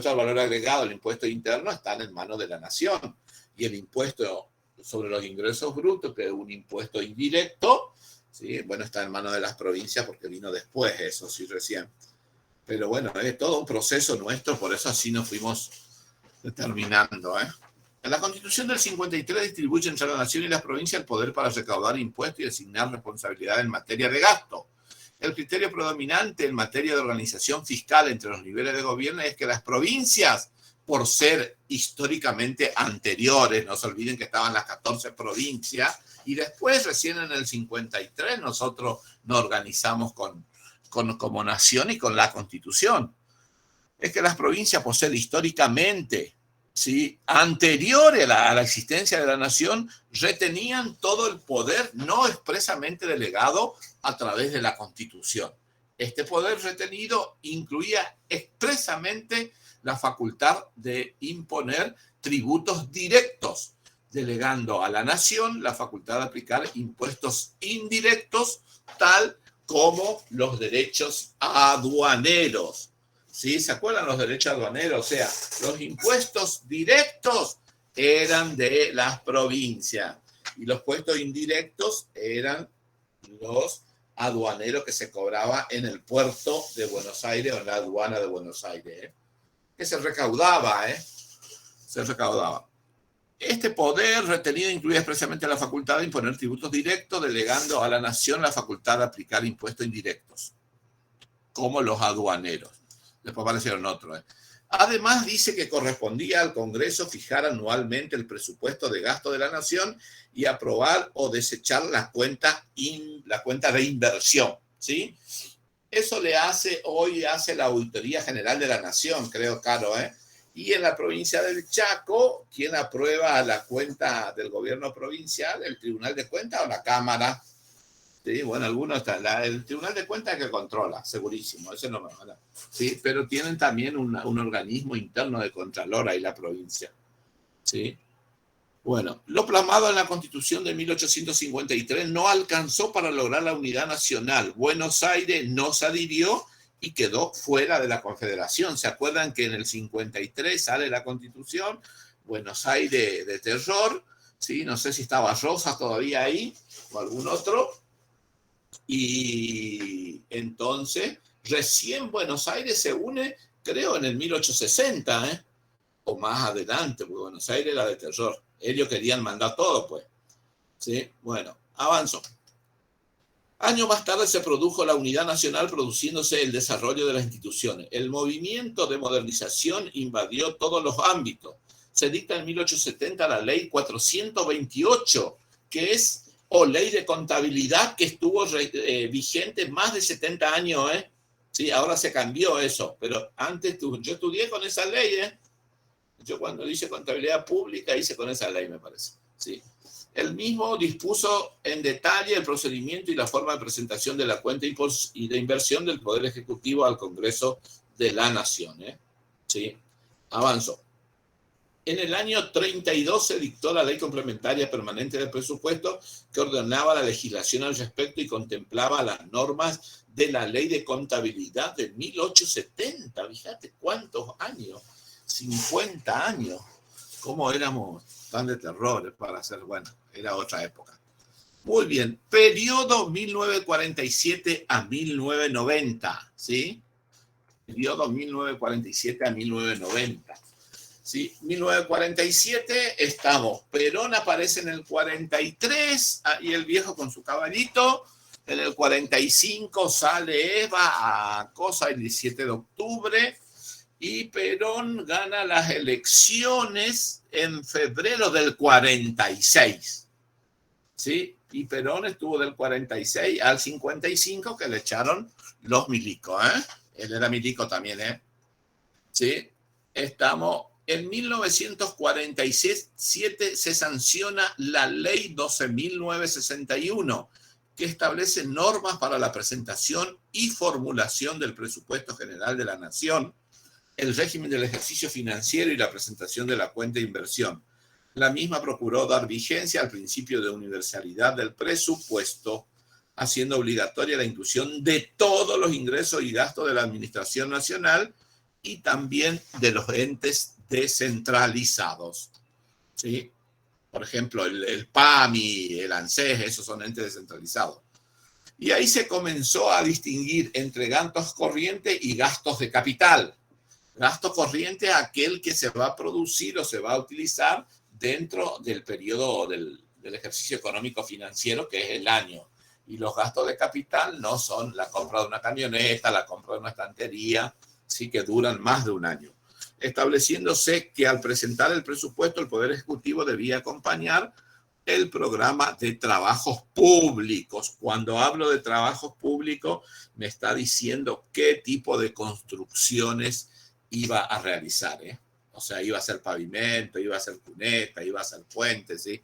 al valor agregado, el impuesto interno, están en manos de la nación. Y el impuesto sobre los ingresos brutos, que es un impuesto indirecto, ¿sí? Bueno, está en manos de las provincias porque vino después eso, sí, recién. Pero bueno, es todo un proceso nuestro, por eso así nos fuimos determinando, La Constitución del 53 distribuye entre la nación y las provincias el poder para recaudar impuestos y asignar responsabilidades en materia de gasto. El criterio predominante en materia de organización fiscal entre los niveles de gobierno es que las provincias, por ser históricamente anteriores, no se olviden que estaban las 14 provincias, y después, recién en el 53, nosotros nos organizamos como nación y con la Constitución. Es que las provincias, por ser históricamente, ¿sí?, anteriores a la existencia de la nación, retenían todo el poder no expresamente delegado a través de la Constitución. Este poder retenido incluía expresamente la facultad de imponer tributos directos, delegando a la nación la facultad de aplicar impuestos indirectos, tal como los derechos aduaneros. ¿Sí? ¿Se acuerdan los derechos aduaneros? O sea, los impuestos directos eran de las provincias y los impuestos indirectos eran los aduaneros que se cobraba en el puerto de Buenos Aires o en la aduana de Buenos Aires, que se recaudaba, se recaudaba. Este poder retenido incluía expresamente la facultad de imponer tributos directos, delegando a la nación la facultad de aplicar impuestos indirectos, como los aduaneros. Después aparecieron otros. Además, dice que correspondía al Congreso fijar anualmente el presupuesto de gasto de la nación y aprobar o desechar la cuenta de inversión, ¿sí? Eso hoy hace la Auditoría General de la Nación, creo, Caro, Y en la provincia del Chaco, ¿quién aprueba la cuenta del gobierno provincial? ¿El Tribunal de Cuentas o la Cámara? Sí, bueno, algunos están. El Tribunal de Cuentas que controla, segurísimo, eso no me va. Sí, pero tienen también un organismo interno de Contralor ahí la provincia. ¿Sí? Bueno, lo plasmado en la Constitución de 1853 no alcanzó para lograr la unidad nacional. Buenos Aires no se adhirió y quedó fuera de la Confederación. ¿Se acuerdan que en el 53 sale la Constitución? Buenos Aires de terror, ¿sí? No sé si estaba Rosas todavía ahí o algún otro. Y entonces, recién Buenos Aires se une, creo, en el 1860, o más adelante, porque Buenos Aires era de terror. Ellos querían mandar todo, pues. ¿Sí? Bueno, avanzó. Años más tarde se produjo la unidad nacional, produciéndose el desarrollo de las instituciones. El movimiento de modernización invadió todos los ámbitos. Se dicta en 1870 la ley 428, que es ley de contabilidad, que estuvo vigente más de 70 años, Sí, ahora se cambió eso, pero antes yo estudié con esa ley, ¿eh? Yo cuando hice contabilidad pública hice con esa ley, me parece. Sí. El mismo dispuso en detalle el procedimiento y la forma de presentación de la cuenta y de inversión del Poder Ejecutivo al Congreso de la Nación, ¿eh? Sí, avanzó. En el año 32 se dictó la Ley Complementaria Permanente del Presupuesto que ordenaba la legislación al respecto y contemplaba las normas de la Ley de Contabilidad de 1870. Fíjate cuántos años, 50 años. ¿Cómo éramos tan de terror para hacer? Bueno, era otra época. Muy bien, periodo 1947 a 1990, ¿sí? Periodo 1947 a 1990. Sí, 1947 estamos. Perón aparece en el 43 y el viejo con su caballito. En el 45 sale Eva a cosa el 17 de octubre y Perón gana las elecciones en febrero del 46. ¿Sí? Y Perón estuvo del 46 al 55 que le echaron los milicos, ¿eh? Él era milico también, ¿eh? ¿Sí? Estamos... En 1947 se sanciona la Ley 12.961, que establece normas para la presentación y formulación del presupuesto general de la Nación, el régimen del ejercicio financiero y la presentación de la cuenta de inversión. La misma procuró dar vigencia al principio de universalidad del presupuesto, haciendo obligatoria la inclusión de todos los ingresos y gastos de la Administración Nacional y también de los entes descentralizados, ¿sí? Por ejemplo, el PAMI, el ANSES, esos son entes descentralizados. Y ahí se comenzó a distinguir entre gastos corrientes y gastos de capital. Gasto corriente es aquel que se va a producir o se va a utilizar dentro del periodo del ejercicio económico financiero, que es el año. Y los gastos de capital no son la compra de una camioneta, la compra de una estantería, sí, que duran más de un año. Estableciéndose que al presentar el presupuesto el Poder Ejecutivo debía acompañar el programa de trabajos públicos. Cuando hablo de trabajos públicos, me está diciendo qué tipo de construcciones iba a realizar, ¿eh? O sea, iba a ser pavimento, iba a ser cuneta, iba a ser puentes, ¿sí?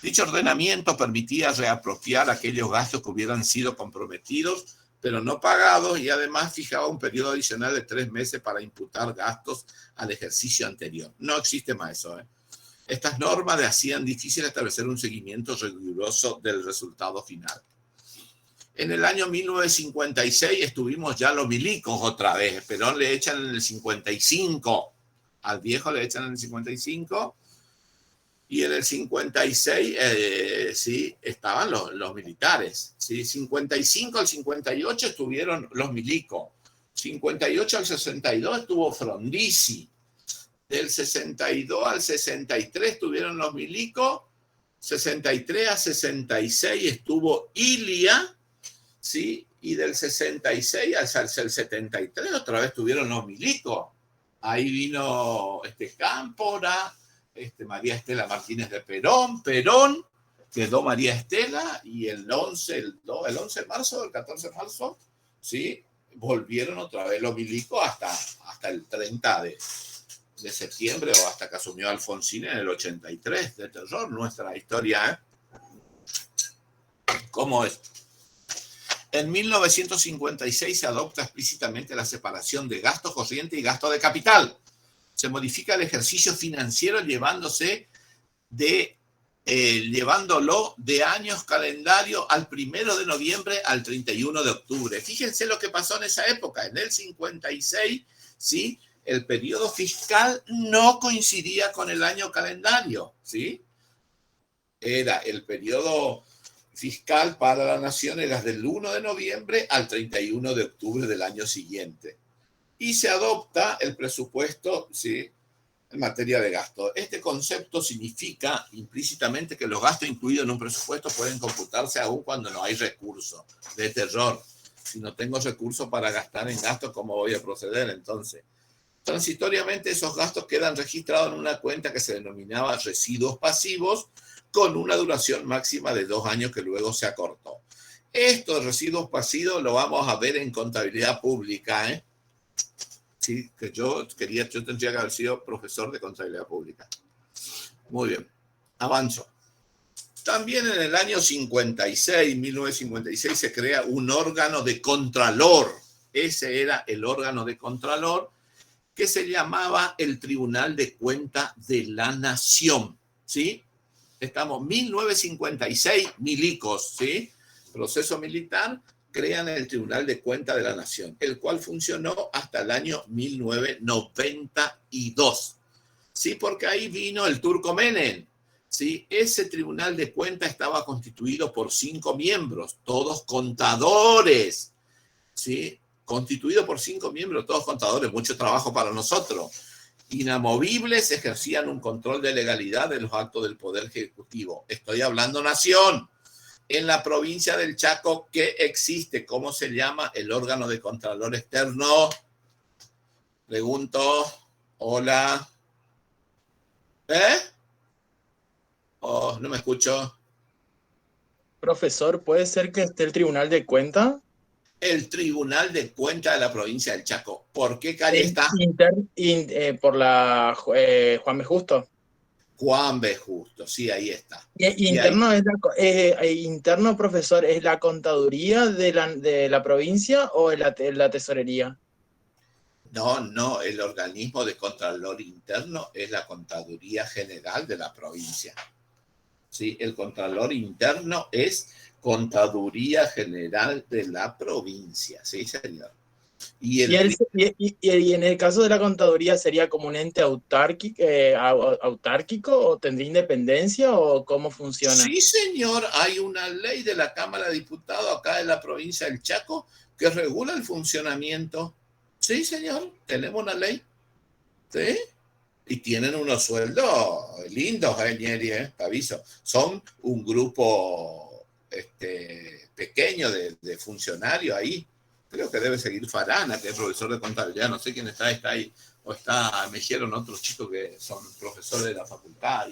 Dicho ordenamiento permitía reapropiar aquellos gastos que hubieran sido comprometidos pero no pagados, y además fijaba un periodo adicional de 3 meses para imputar gastos al ejercicio anterior. No existe más eso, ¿eh? Estas normas hacían difícil establecer un seguimiento riguroso del resultado final. En el año 1956 estuvimos ya los milicos otra vez. Perón le echan en el 55, al viejo le echan en el 55, y en el 56, sí, estaban los militares. ¿Sí? 55 al 58 estuvieron los milicos. 58 al 62 estuvo Frondizi. Del 62 al 63 estuvieron los milicos. 63 a 66 estuvo Ilia. ¿Sí? Y del 66 al 73 otra vez estuvieron los milicos. Ahí vino Cámpora, María Estela Martínez de Perón, quedó María Estela, y el 11 de marzo, el 14 de marzo, ¿sí? Volvieron otra vez los milicos hasta el 30 de septiembre, o hasta que asumió Alfonsín en el 83, de terror, nuestra historia, ¿eh? ¿Cómo es? En 1956 se adopta explícitamente la separación de gasto corriente y gasto de capital. Se modifica el ejercicio financiero llevándolo de años calendario al 1 de noviembre al 31 de octubre. Fíjense lo que pasó en esa época. En el 56, ¿sí? El periodo fiscal no coincidía con el año calendario, ¿sí? Era el periodo fiscal para la nación, era del 1 de noviembre al 31 de octubre del año siguiente. Y se adopta el presupuesto, ¿sí?, en materia de gasto. Este concepto significa implícitamente que los gastos incluidos en un presupuesto pueden computarse aún cuando no hay recursos. De terror. Si no tengo recursos para gastar en gastos, ¿cómo voy a proceder entonces? Transitoriamente, esos gastos quedan registrados en una cuenta que se denominaba residuos pasivos, con una duración máxima de 2 años que luego se acortó. Estos residuos pasivos lo vamos a ver en contabilidad pública, ¿eh? Sí, que yo tendría que haber sido profesor de contabilidad pública. Muy bien, avanzo. También en el año 1956, se crea un órgano de contralor. Ese era el órgano de contralor que se llamaba el Tribunal de Cuentas de la Nación, ¿sí? Estamos 1956, milicos, ¿sí? Proceso militar, crean el Tribunal de Cuentas de la Nación, el cual funcionó hasta el año 1992, ¿sí? Porque ahí vino el Turco Menem. ¿Sí? Ese Tribunal de Cuentas estaba constituido por 5 miembros, todos contadores, ¿sí? Constituido por 5 miembros, todos contadores, mucho trabajo para nosotros. Inamovibles, ejercían un control de legalidad de los actos del Poder Ejecutivo. Estoy hablando nación. En la provincia del Chaco, ¿qué existe? ¿Cómo se llama el órgano de contralor externo? Pregunto. Hola. Oh, no me escucho. Profesor, ¿puede ser que esté el Tribunal de Cuentas? El Tribunal de Cuentas de la provincia del Chaco. ¿Por qué calle está? Por la Juan B. Justo. Juan B. Justo, sí, ahí está. Interno, interno, profesor, ¿es la contaduría de la provincia o la tesorería? No, el organismo de contralor interno es la Contaduría General de la provincia. Sí, el Contralor Interno es Contaduría General de la provincia, sí, señor. Y en el caso de la contaduría, ¿sería como un ente autárquico o tendría independencia o cómo funciona? Sí, señor, hay una ley de la Cámara de Diputados acá en la provincia del Chaco que regula el funcionamiento. Sí, señor, tenemos una ley. ¿Sí? Y tienen unos sueldos lindos, Ñeri, te aviso. Son un grupo pequeño de funcionarios ahí. Creo que debe seguir Farana, que es profesor de contabilidad. No sé quién está ahí. O me dijeron otros chicos que son profesores de la facultad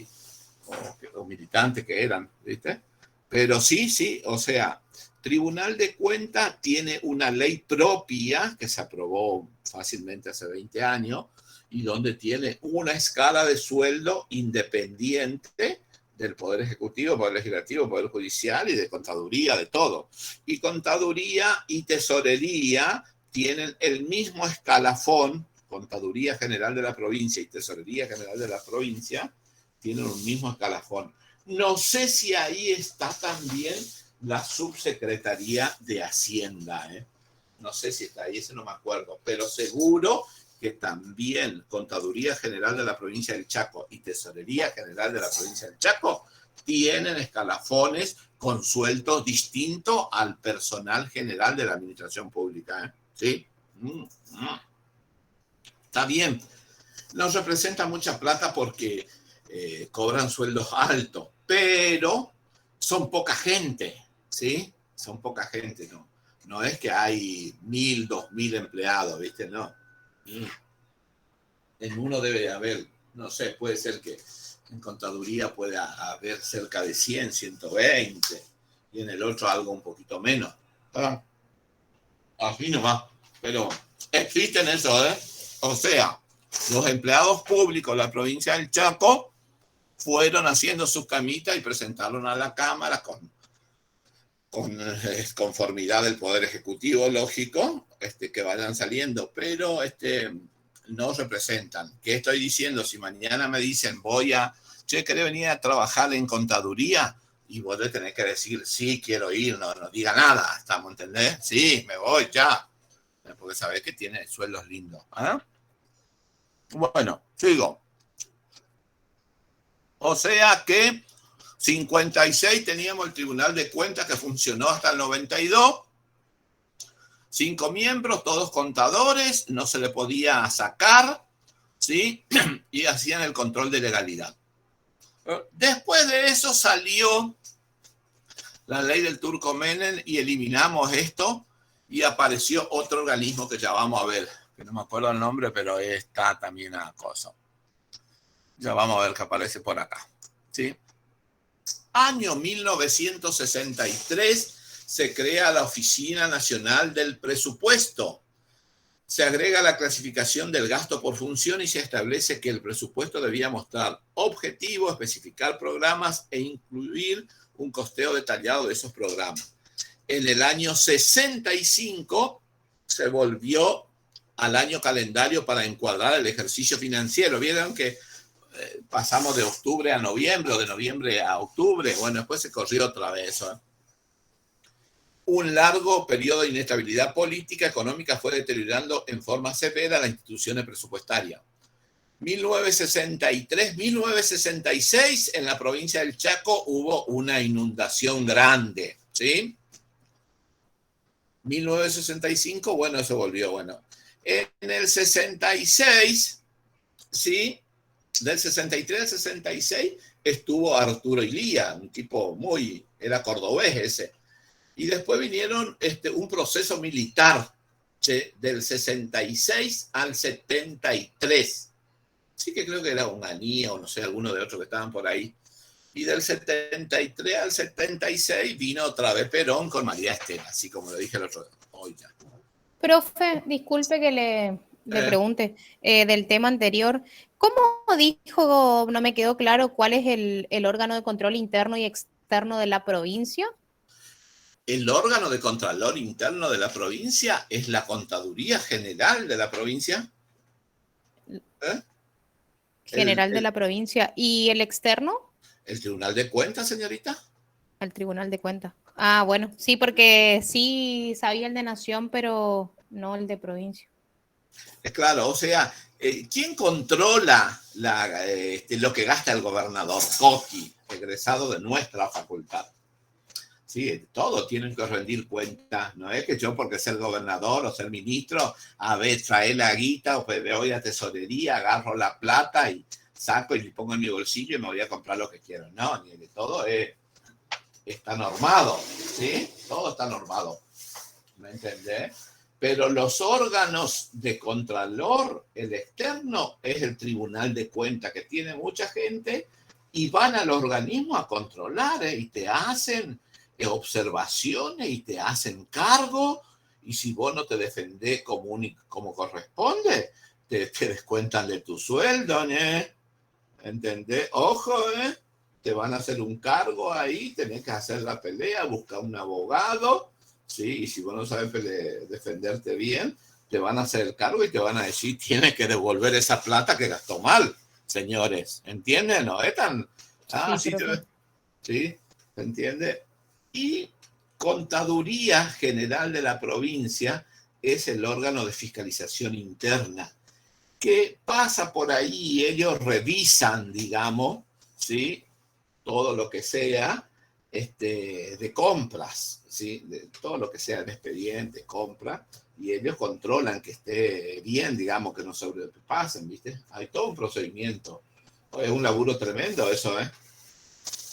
o militantes que eran, ¿viste? Pero sí, o sea, Tribunal de Cuentas tiene una ley propia que se aprobó fácilmente hace 20 años y donde tiene una escala de sueldo independiente del Poder Ejecutivo, Poder Legislativo, Poder Judicial y de Contaduría, de todo. Y Contaduría y Tesorería tienen el mismo escalafón. Contaduría General de la Provincia y Tesorería General de la Provincia tienen un mismo escalafón. No sé si ahí está también la Subsecretaría de Hacienda, No sé si está ahí, ese no me acuerdo, pero seguro que también Contaduría General de la Provincia del Chaco y Tesorería General de la Provincia del Chaco tienen escalafones con sueldos distintos al personal general de la Administración Pública, ¿Sí? Está bien. Nos representa mucha plata porque cobran sueldos altos, pero son poca gente, ¿sí? Son poca gente, ¿no? No es que hay 1.000, 2.000 empleados, ¿viste? No. En uno debe haber, no sé, puede ser que en contaduría pueda haber cerca de 100, 120, y en el otro algo un poquito menos. Así nomás. Pero existen eso, O sea, los empleados públicos de la provincia del Chaco fueron haciendo sus camitas y presentaron a la Cámara con conformidad del Poder Ejecutivo, lógico, que vayan saliendo, pero no representan. ¿Qué estoy diciendo? Si mañana me dicen, ¿querés venir a trabajar en contaduría? Y vos le tenés que decir, sí, quiero ir, no diga nada, ¿estamos entendés? Sí, me voy ya, porque sabés que tiene sueldos lindos. Bueno, sigo. O sea que 56 teníamos el Tribunal de Cuentas que funcionó hasta el 92. 5 miembros, todos contadores, no se le podía sacar, ¿sí? Y hacían el control de legalidad. Después de eso salió la ley del Turco Menem y eliminamos esto y apareció otro organismo que ya vamos a ver, que no me acuerdo el nombre, pero está también a cosa. Ya vamos a ver que aparece por acá, ¿sí? Año 1963 se crea la Oficina Nacional del Presupuesto. Se agrega la clasificación del gasto por función y se establece que el presupuesto debía mostrar objetivos, especificar programas e incluir un costeo detallado de esos programas. En el año 65 se volvió al año calendario para encuadrar el ejercicio financiero. Vieron que pasamos de octubre a noviembre o de noviembre a octubre. Bueno, después se corrió otra vez, ¿eh? Un largo periodo de inestabilidad política económica fue deteriorando en forma severa las instituciones presupuestarias. 1963-1966 en la provincia del Chaco hubo una inundación grande, ¿sí? 1965, bueno, eso volvió, bueno. En el 66, ¿sí? Del 63 al 66 estuvo Arturo Illia, un tipo era cordobés ese. Y después vinieron un proceso militar, ¿sí? Del 66 al 73. Sí que creo que era Onganía o no sé, alguno de otros que estaban por ahí. Y del 73 al 76 vino otra vez Perón con María Estela, así como lo dije el otro día. Hoy ya. Profe, disculpe que le pregunte del tema anterior. ¿Cómo dijo, no me quedó claro, cuál es el órgano de control interno y externo de la provincia? El órgano de contralor interno de la provincia es la Contaduría General de la provincia. General de la provincia. ¿Y el externo? El Tribunal de Cuentas, señorita. El Tribunal de Cuentas. Ah, bueno, sí, porque sí sabía el de Nación, pero no el de provincia. Es claro, o sea, ¿quién controla lo que gasta el gobernador Coqui, egresado de nuestra facultad? Sí, todos tienen que rendir cuentas. No es que yo, porque ser gobernador o ser ministro, a ver, trae la guita o me voy a tesorería, agarro la plata y saco y le pongo en mi bolsillo y me voy a comprar lo que quiero. No, ni de todo está normado, ¿sí? Todo está normado. ¿Me entendés? Pero los órganos de contralor, el externo, es el Tribunal de Cuentas, que tiene mucha gente y van al organismo a controlar, y te hacen observaciones y te hacen cargo, y si vos no te defendés como corresponde, te descuentan de tu sueldo, ¿eh? ¿Entendés? Ojo, te van a hacer un cargo ahí, tenés que hacer la pelea, buscar un abogado, ¿sí? Y si vos no sabes defenderte bien, te van a hacer el cargo y te van a decir, tienes que devolver esa plata que gastó mal, señores. ¿Entienden? ¿No es tan...? Sí, ¿Sí? ¿Se entiende? Y Contaduría General de la provincia es el órgano de fiscalización interna que pasa por ahí y ellos revisan, digamos, ¿sí? Todo lo que sea de compras, ¿sí? De todo lo que sea de expediente, compra, y ellos controlan que esté bien, digamos, que no sobrepasen, ¿viste? Hay todo un procedimiento. Es un laburo tremendo eso, ¿eh?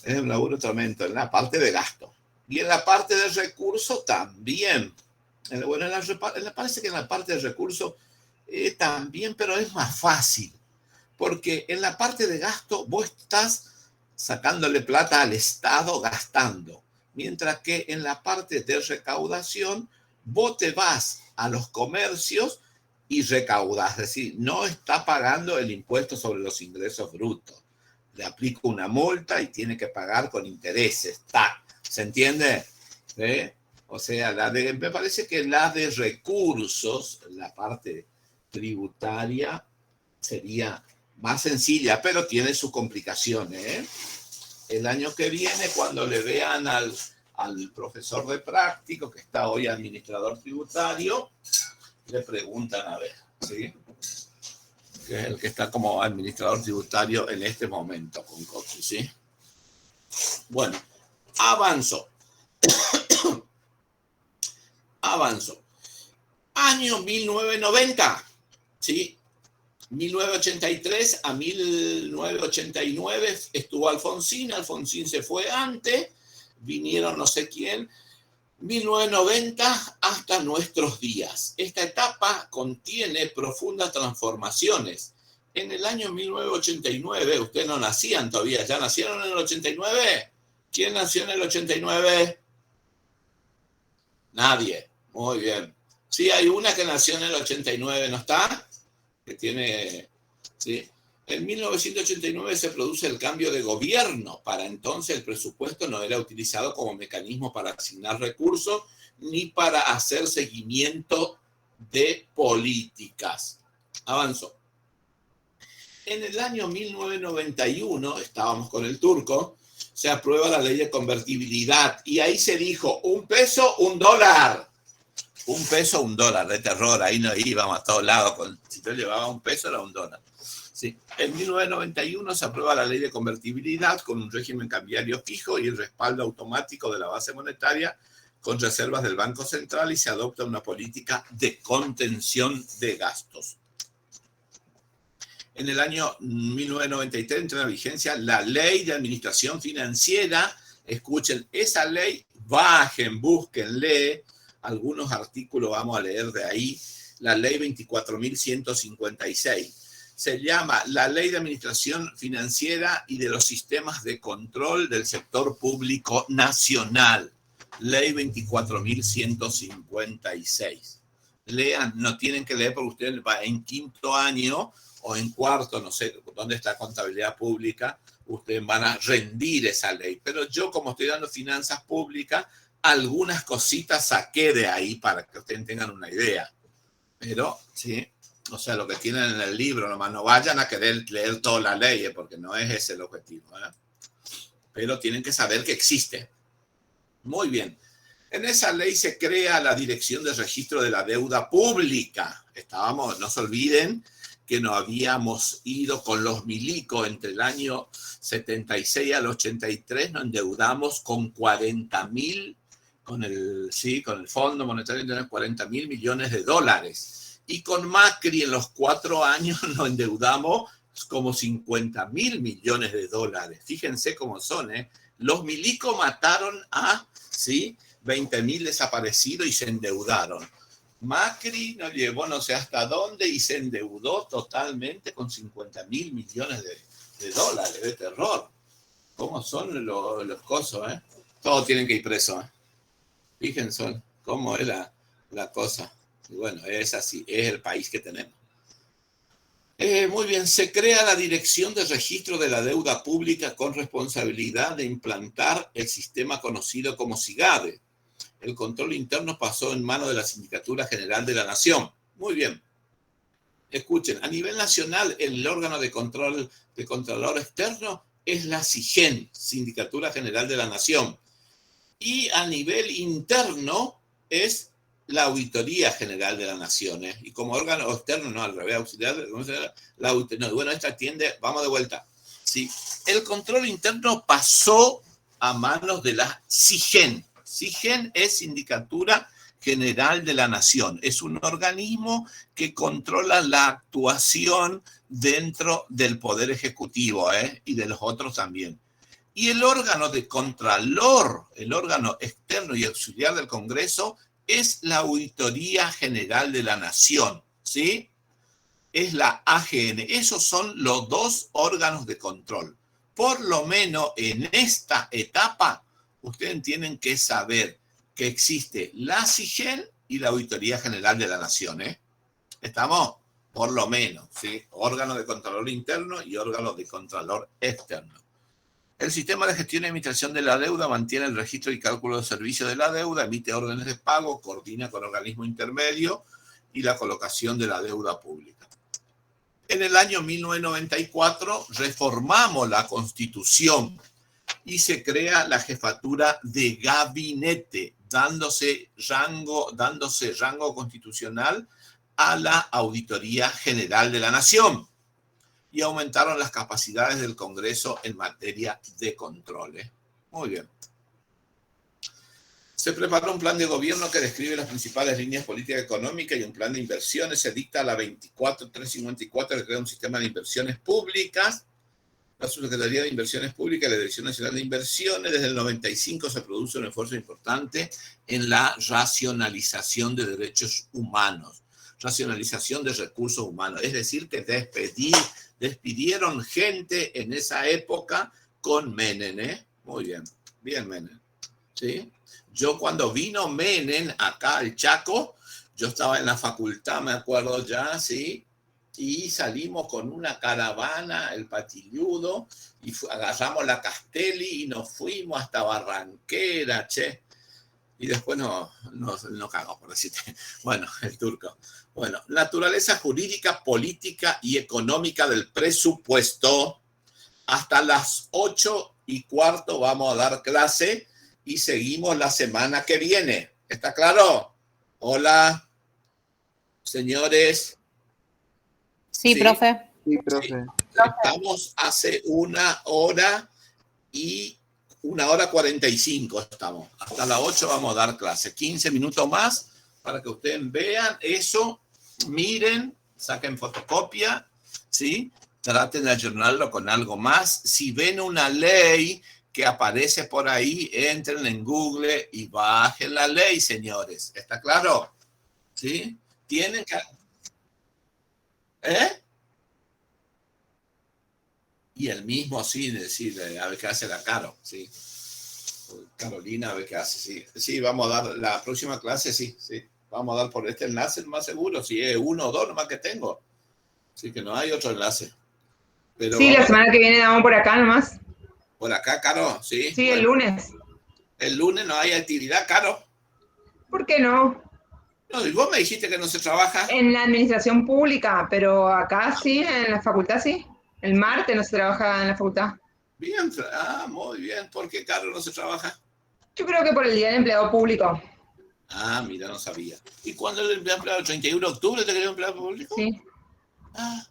Es un laburo tremendo en la parte de gasto. Y en la parte de recursos también. Bueno, parece que en la parte de recursos también, pero es más fácil. Porque en la parte de gasto vos estás sacándole plata al Estado gastando. Mientras que en la parte de recaudación vos te vas a los comercios y recaudas. Es decir, no está pagando el impuesto sobre los ingresos brutos. Le aplico una multa y tiene que pagar con intereses. ¡Tac! ¿Se entiende? ¿Sí? O sea, me parece que la de recursos, la parte tributaria, sería más sencilla, pero tiene sus complicaciones, ¿eh? El año que viene, cuando le vean al profesor de práctico, que está hoy administrador tributario, le preguntan a ver, ¿sí? Que es el que está como administrador tributario en este momento con Coqui, ¿sí? Bueno, avanzo. Año 1990, ¿sí? 1983 a 1989 estuvo Alfonsín se fue antes, vinieron no sé quién, 1990 hasta nuestros días. Esta etapa contiene profundas transformaciones. En el año 1989, ustedes no nacían todavía, ¿ya nacieron en el 89? ¿Quién nació en el 89? Nadie. Muy bien. Sí, hay una que nació en el 89, ¿no está? Que tiene... Sí. En 1989 se produce el cambio de gobierno. Para entonces el presupuesto no era utilizado como mecanismo para asignar recursos ni para hacer seguimiento de políticas. Avanzó. En el año 1991, estábamos con el turco, se aprueba la ley de convertibilidad y ahí se dijo, $1, $1. $1, $1, de terror, ahí no íbamos a todos lados. Si yo llevaba $1 era $1. Sí. En 1991 se aprueba la ley de convertibilidad con un régimen cambiario fijo y el respaldo automático de la base monetaria con reservas del Banco Central y se adopta una política de contención de gastos. En el año 1993 entra en vigencia la Ley de Administración Financiera. Escuchen, esa ley, bajen, búsquenle. Algunos artículos vamos a leer de ahí. La Ley 24.156. Se llama la Ley de Administración Financiera y de los Sistemas de Control del Sector Público Nacional. Ley 24.156. Lean, no tienen que leer porque ustedes van en quinto año o en cuarto, no sé dónde está contabilidad pública, ustedes van a rendir esa ley. Pero yo, como estoy dando finanzas públicas, algunas cositas saqué de ahí para que ustedes tengan una idea. Pero, sí, o sea, lo que tienen en el libro, nomás no vayan a querer leer toda la ley, porque no es ese el objetivo, ¿eh? Pero tienen que saber que existe. Muy bien. En esa ley se crea la Dirección de Registro de la Deuda Pública. No se olviden que nos habíamos ido con los milicos entre el año 76 al 83, nos endeudamos con 40.000, con el Fondo Monetario Internacional, 40.000 millones de dólares. Y con Macri en los 4 años nos endeudamos como 50.000 millones de dólares. Fíjense cómo son, ¿eh? Los milicos mataron a 20.000 desaparecidos y se endeudaron. Macri nos llevó no sé hasta dónde y se endeudó totalmente con 50.000 millones de dólares. De terror. ¿Cómo son los cosos, eh? Todos tienen que ir presos, ¿eh? Fíjense cómo es la cosa. Y bueno, es así, es el país que tenemos. Muy bien, se crea la Dirección de Registro de la Deuda Pública con responsabilidad de implantar el sistema conocido como SIGADE. El control interno pasó en manos de la Sindicatura General de la Nación. Muy bien. Escuchen, a nivel nacional, el órgano de control de Contralor Externo es la SIGEN, Sindicatura General de la Nación. Y a nivel interno es la Auditoría General de la Nación. Y como órgano externo, no, al revés, auxiliar, la auditoría. No, bueno, esta atiende, vamos de vuelta. Sí, el control interno pasó a manos de la SIGEN. SIGEN es Sindicatura General de la Nación. Es un organismo que controla la actuación dentro del Poder Ejecutivo, y de los otros también. Y el órgano de Contralor, el órgano externo y auxiliar del Congreso, es la Auditoría General de la Nación, ¿sí? Es la AGN. Esos son los dos órganos de control. Por lo menos en esta etapa, ustedes tienen que saber que existe la SIGEN y la Auditoría General de la Nación, ¿eh? ¿Estamos? Por lo menos, ¿sí? Órgano de Contralor interno y órgano de Contralor externo. El sistema de gestión y administración de la deuda mantiene el registro y cálculo de servicios de la deuda, emite órdenes de pago, coordina con organismos intermedios y la colocación de la deuda pública. En el año 1994 reformamos la Constitución y se crea la jefatura de gabinete, dándose rango constitucional a la Auditoría General de la Nación. Y aumentaron las capacidades del Congreso en materia de controles. Muy bien. Se preparó un plan de gobierno que describe las principales líneas políticas económicas y un plan de inversiones. Se dicta la 24354 que crea un sistema de inversiones públicas. La Subsecretaría de Inversiones Públicas y la Dirección Nacional de Inversiones. Desde el 95 se produce un esfuerzo importante en la racionalización de derechos humanos, racionalización de recursos humanos. Es decir, que despidieron gente en esa época con Menem, ¿eh? Muy bien, bien Menem. ¿sí? Yo cuando vino Menem acá al Chaco, yo estaba en la facultad, me acuerdo ya, ¿sí? Y salimos con una caravana, el Patilludo, y agarramos la Castelli y nos fuimos hasta Barranquera, che. Y después nos cagó, por decirte. Bueno, el turco. Bueno, naturaleza jurídica, política y económica del presupuesto. Hasta las 8:15 vamos a dar clase y seguimos la semana que viene. ¿Está claro? Hola, señores. Sí, profe. Sí, profe. Sí. Estamos hace 1:45 estamos. Hasta las 8 vamos a dar clase. 15 minutos más para que ustedes vean eso, miren, saquen fotocopia, ¿sí? Traten de ayudarlo con algo más. Si ven una ley que aparece por ahí, entren en Google y bajen la ley, señores. ¿Está claro? ¿Sí? Tienen que... ¿Eh? Y el mismo, sí, decirle, a ver qué hace la Caro, sí. Carolina, a ver qué hace, sí. Sí, vamos a dar la próxima clase, sí. Vamos a dar por este enlace, más seguro, si es 1 o 2 nomás que tengo. Así que no hay otro enlace. Pero sí, la semana que viene damos por acá nomás. Por acá, Caro, sí. Sí, bueno. el lunes. El lunes no hay actividad, Caro. ¿Por qué no? No, y vos me dijiste que no se trabaja. En la administración pública, pero acá sí, en la facultad sí. El martes no se trabaja en la facultad. Bien, muy bien. ¿Por qué, Caro, no se trabaja? Yo creo que por el Día del Empleado Público. Ah, mira, no sabía. ¿Y cuándo el empleado? ¿El 31 de octubre te querés empleado público? Sí. Ah.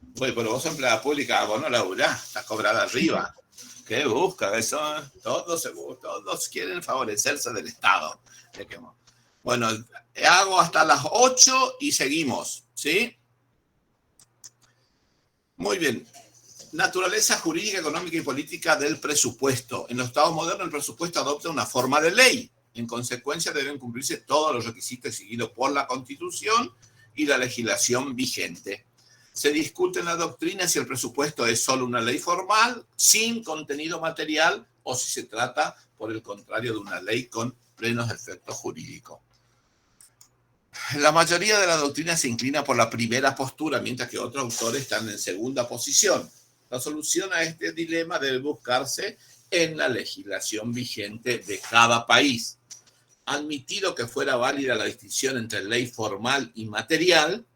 Bueno, pero vos sos empleada pública, vos no laburás, estás cobrada arriba. ¿Qué busca eso? Todos quieren favorecerse del Estado. Bueno, hago hasta las 8 y seguimos, ¿sí? Muy bien. Naturaleza jurídica, económica y política del presupuesto. En los estados modernos el presupuesto adopta una forma de ley. En consecuencia deben cumplirse todos los requisitos exigidos por la Constitución y la legislación vigente. Se discute en la doctrina si el presupuesto es solo una ley formal, sin contenido material, o si se trata, por el contrario, de una ley con plenos efectos jurídicos. La mayoría de la doctrina se inclina por la primera postura, mientras que otros autores están en segunda posición. La solución a este dilema debe buscarse en la legislación vigente de cada país. Admitido que fuera válida la distinción entre ley formal y material,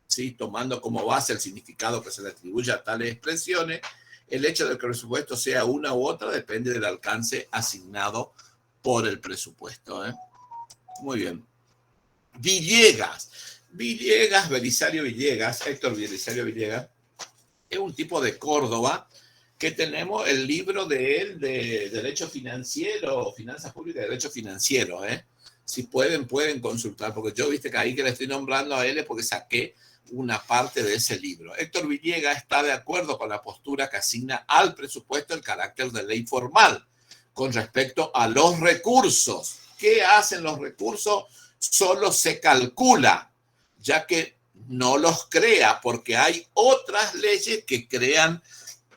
¿sí? Tomando como base el significado que se le atribuye a tales expresiones, el hecho de que el presupuesto sea una u otra depende del alcance asignado por el presupuesto. Muy bien. Belisario Villegas, Héctor Belisario Villegas, es un tipo de Córdoba que tenemos el libro de él de Derecho Financiero, Finanzas Públicas y Derecho Financiero. Si pueden consultar, porque yo viste que ahí que le estoy nombrando a él es porque saqué una parte de ese libro. Héctor Villegas está de acuerdo con la postura que asigna al presupuesto el carácter de ley formal con respecto a los recursos. ¿Qué hacen los recursos? Solo se calcula, ya que no los crea, porque hay otras leyes que crean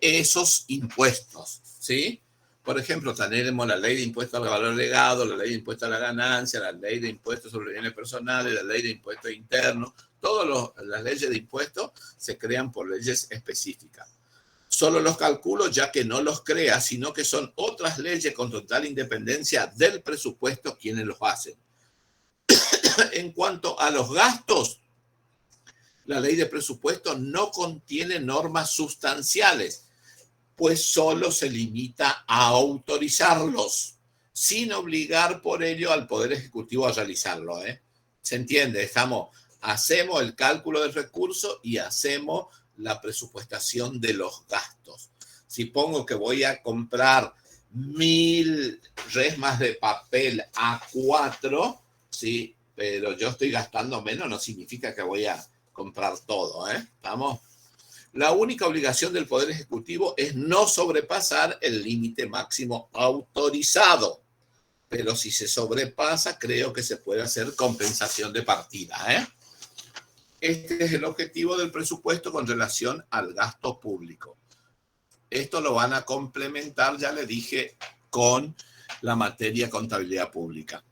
esos impuestos, ¿sí? Por ejemplo, tenemos la ley de impuesto al valor agregado, la ley de impuesto a la ganancia, la ley de impuestos sobre bienes personales, la ley de impuestos internos. Todas las leyes de impuestos se crean por leyes específicas. Solo los calculo, ya que no los crea, sino que son otras leyes con total independencia del presupuesto quienes los hacen. En cuanto a los gastos, la ley de presupuesto no contiene normas sustanciales, pues solo se limita a autorizarlos, sin obligar por ello al Poder Ejecutivo a realizarlo. ¿Se entiende? Hacemos el cálculo del recurso y hacemos la presupuestación de los gastos. Si pongo que voy a comprar 1000 resmas de papel A4, ¿sí? Pero yo estoy gastando menos, no significa que voy a comprar todo, ¿Estamos? La única obligación del Poder Ejecutivo es no sobrepasar el límite máximo autorizado. Pero si se sobrepasa, creo que se puede hacer compensación de partida, Este es el objetivo del presupuesto con relación al gasto público. Esto lo van a complementar, ya le dije, con la materia contabilidad pública.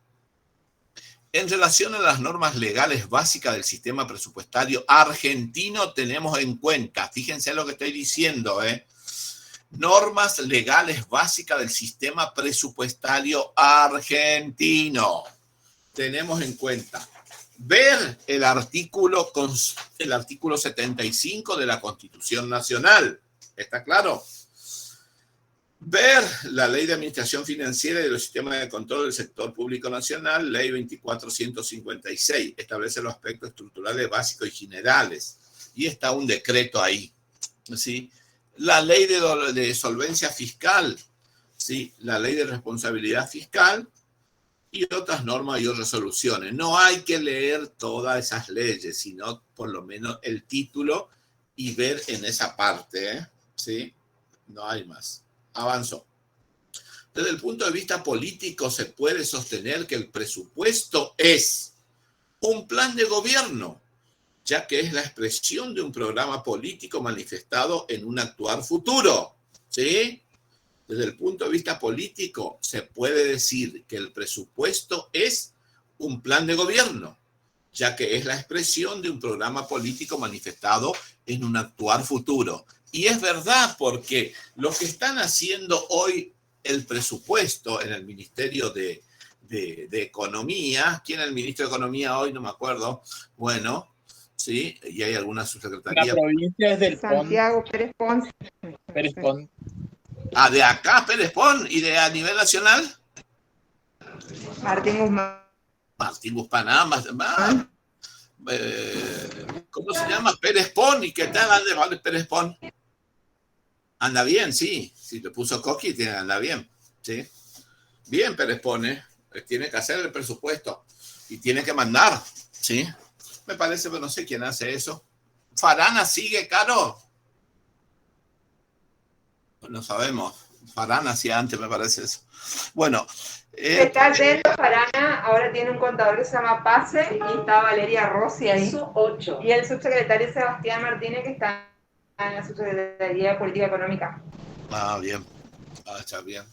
En relación a las normas legales básicas del sistema presupuestario argentino, tenemos en cuenta, fíjense lo que estoy diciendo, normas legales básicas del sistema presupuestario argentino. Tenemos en cuenta ver el artículo 75 de la Constitución Nacional. ¿Está claro? Ver la Ley de Administración Financiera y de los Sistemas de Control del Sector Público Nacional, Ley 24.156, establece los aspectos estructurales básicos y generales. Y está un decreto ahí, ¿sí? La Ley de Solvencia Fiscal, ¿sí? La Ley de Responsabilidad Fiscal y otras normas y resoluciones. No hay que leer todas esas leyes, sino por lo menos el título y ver en esa parte, ¿sí? No hay más. Avanzó. Desde el punto de vista político se puede sostener que el presupuesto es un plan de gobierno, ya que es la expresión de un programa político manifestado en un actuar futuro. ¿Sí? Desde el punto de vista político se puede decir que el presupuesto es un plan de gobierno, ya que es la expresión de un programa político manifestado en un actuar futuro. Y es verdad, porque lo que están haciendo hoy el presupuesto en el Ministerio de Economía, ¿quién es el ministro de Economía hoy? No me acuerdo. Bueno, sí, y hay alguna subsecretaría. La provincia es del Santiago Pérez Pons. Pérez Pons. Ah, de acá, Pérez Pons, y de a nivel nacional. Martín Guzmán. Martín Guzmán, ¿cómo se llama? Pérez Pons, ¿y qué tal anda Pérez Pons? Anda bien, sí. Si le puso Coqui, anda bien. ¿Sí? Bien, Pérez pone. Tiene que hacer el presupuesto. Y tiene que mandar. ¿Sí? Me parece, pero no sé quién hace eso. ¿Farana sigue, Caro? No sabemos. Farana hacía antes, me parece eso. Bueno. Está atento, Farana. Ahora tiene un contador que se llama Pase y está Valeria Rossi ahí. 8. Y el subsecretario Sebastián Martínez, que está en la Subsecretaría de Política Económica. Ah, bien. Ah, está bien.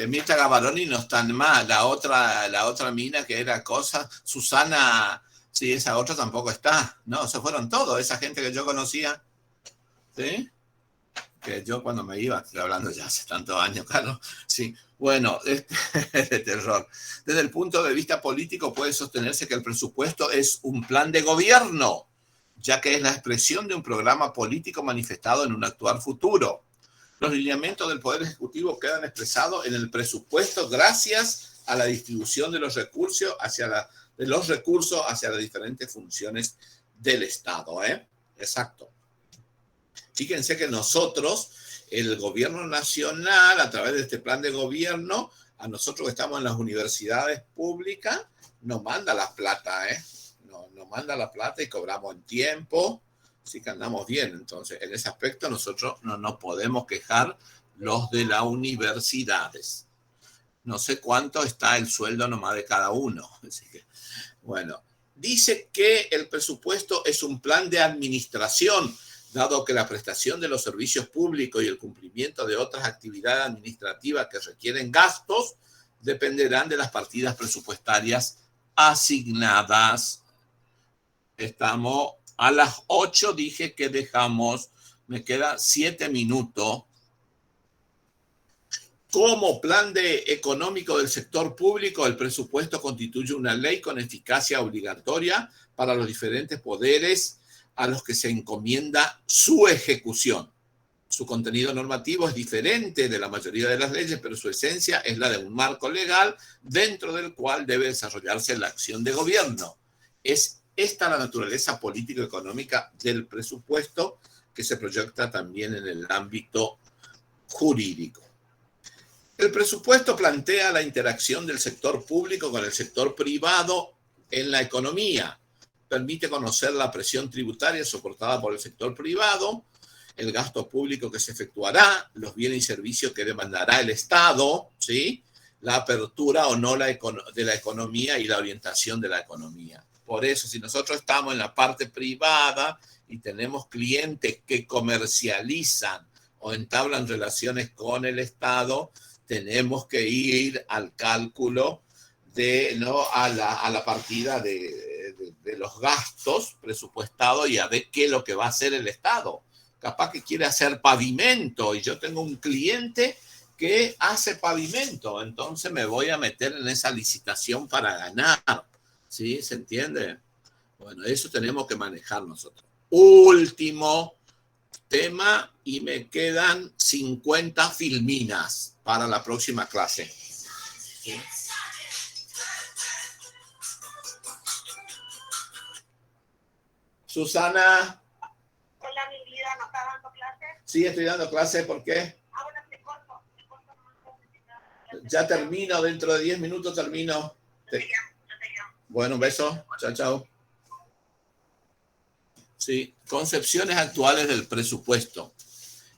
Mirta Gavaroni no está más. La otra mina que era cosa, Susana, sí, esa otra tampoco está. No, se fueron todos, esa gente que yo conocía. ¿Sí? Que yo cuando me iba, estoy hablando ya hace tantos años, claro. Sí. Bueno, de terror. Desde el punto de vista político puede sostenerse que el presupuesto es un plan de gobierno, ya que es la expresión de un programa político manifestado en un actuar futuro. Los lineamientos del Poder Ejecutivo quedan expresados en el presupuesto gracias a la distribución de los recursos hacia las diferentes funciones del Estado. Exacto. Fíjense que nosotros, el gobierno nacional, a través de este plan de gobierno, a nosotros que estamos en las universidades públicas, nos manda la plata, nos manda la plata y cobramos en tiempo, así que andamos bien. Entonces, en ese aspecto nosotros no nos podemos quejar los de las universidades. No sé cuánto está el sueldo nomás de cada uno. Así que, bueno, dice que el presupuesto es un plan de administración, dado que la prestación de los servicios públicos y el cumplimiento de otras actividades administrativas que requieren gastos dependerán de las partidas presupuestarias asignadas. Estamos a las 8, dije que dejamos, me quedan 7 minutos. Como plan económico del sector público, el presupuesto constituye una ley con eficacia obligatoria para los diferentes poderes a los que se encomienda su ejecución. Su contenido normativo es diferente de la mayoría de las leyes, pero su esencia es la de un marco legal dentro del cual debe desarrollarse la acción de gobierno. Es esta la naturaleza político-económica del presupuesto que se proyecta también en el ámbito jurídico. El presupuesto plantea la interacción del sector público con el sector privado en la economía. Permite conocer la presión tributaria soportada por el sector privado, el gasto público que se efectuará, los bienes y servicios que demandará el Estado, ¿sí? La apertura o no de la economía y la orientación de la economía. Por eso, si nosotros estamos en la parte privada y tenemos clientes que comercializan o entablan relaciones con el Estado, tenemos que ir al cálculo ¿no? a la partida de los gastos presupuestados y a ver qué es lo que va a hacer el Estado. Capaz que quiere hacer pavimento y yo tengo un cliente que hace pavimento, entonces me voy a meter en esa licitación para ganar. ¿Sí? ¿Se entiende? Bueno, eso tenemos que manejar nosotros. Último tema y me quedan 50 filminas para la próxima clase. ¿Sí? Susana. Hola, mi vida, ¿no está dando clase? Sí, estoy dando clase, ¿por qué? Bueno, te corto. Ya termino, dentro de 10 minutos termino. Bueno, un beso. Chao, chao. Sí, concepciones actuales del presupuesto.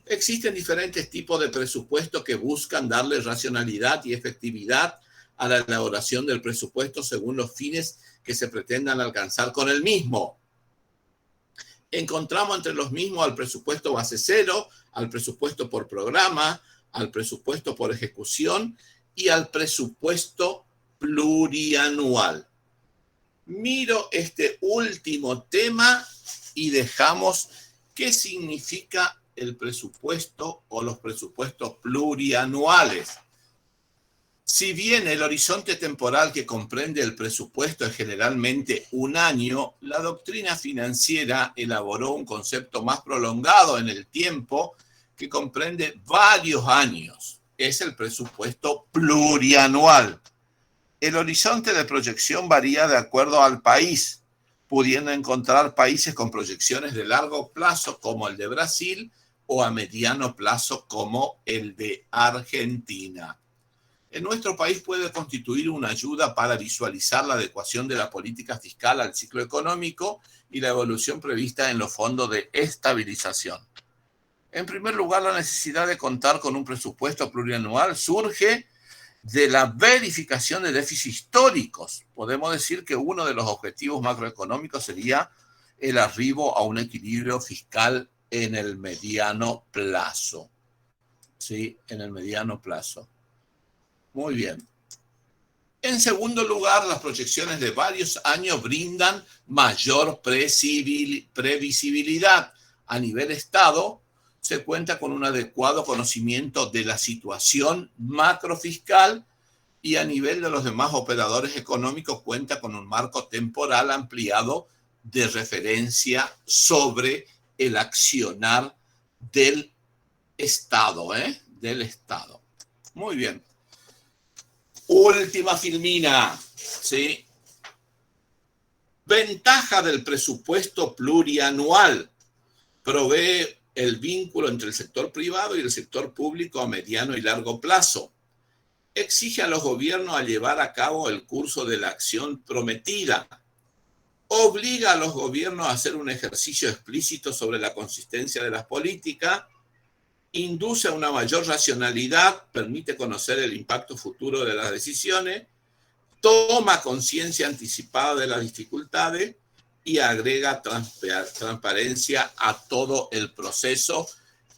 Existen diferentes tipos de presupuesto que buscan darle racionalidad y efectividad a la elaboración del presupuesto según los fines que se pretendan alcanzar con el mismo. Encontramos entre los mismos al presupuesto base cero, al presupuesto por programa, al presupuesto por ejecución y al presupuesto plurianual. Miro este último tema y dejamos qué significa el presupuesto o los presupuestos plurianuales. Si bien el horizonte temporal que comprende el presupuesto es generalmente un año, la doctrina financiera elaboró un concepto más prolongado en el tiempo que comprende varios años. Es el presupuesto plurianual. El horizonte de proyección varía de acuerdo al país, pudiendo encontrar países con proyecciones de largo plazo como el de Brasil o a mediano plazo como el de Argentina. En nuestro país puede constituir una ayuda para visualizar la adecuación de la política fiscal al ciclo económico y la evolución prevista en los fondos de estabilización. En primer lugar, la necesidad de contar con un presupuesto plurianual surge de la verificación de déficits históricos. Podemos decir que uno de los objetivos macroeconómicos sería el arribo a un equilibrio fiscal en el mediano plazo. ¿Sí? En el mediano plazo. Muy bien. En segundo lugar, las proyecciones de varios años brindan mayor previsibilidad. A nivel Estado, se cuenta con un adecuado conocimiento de la situación macrofiscal y a nivel de los demás operadores económicos cuenta con un marco temporal ampliado de referencia sobre el accionar del Estado, del Estado. Muy bien. Última filmina, ¿sí? Ventaja del presupuesto plurianual. Provee el vínculo entre el sector privado y el sector público a mediano y largo plazo. Exige a los gobiernos a llevar a cabo el curso de la acción prometida. Obliga a los gobiernos a hacer un ejercicio explícito sobre la consistencia de las políticas. Induce a una mayor racionalidad, permite conocer el impacto futuro de las decisiones, toma conciencia anticipada de las dificultades y agrega transparencia a todo el proceso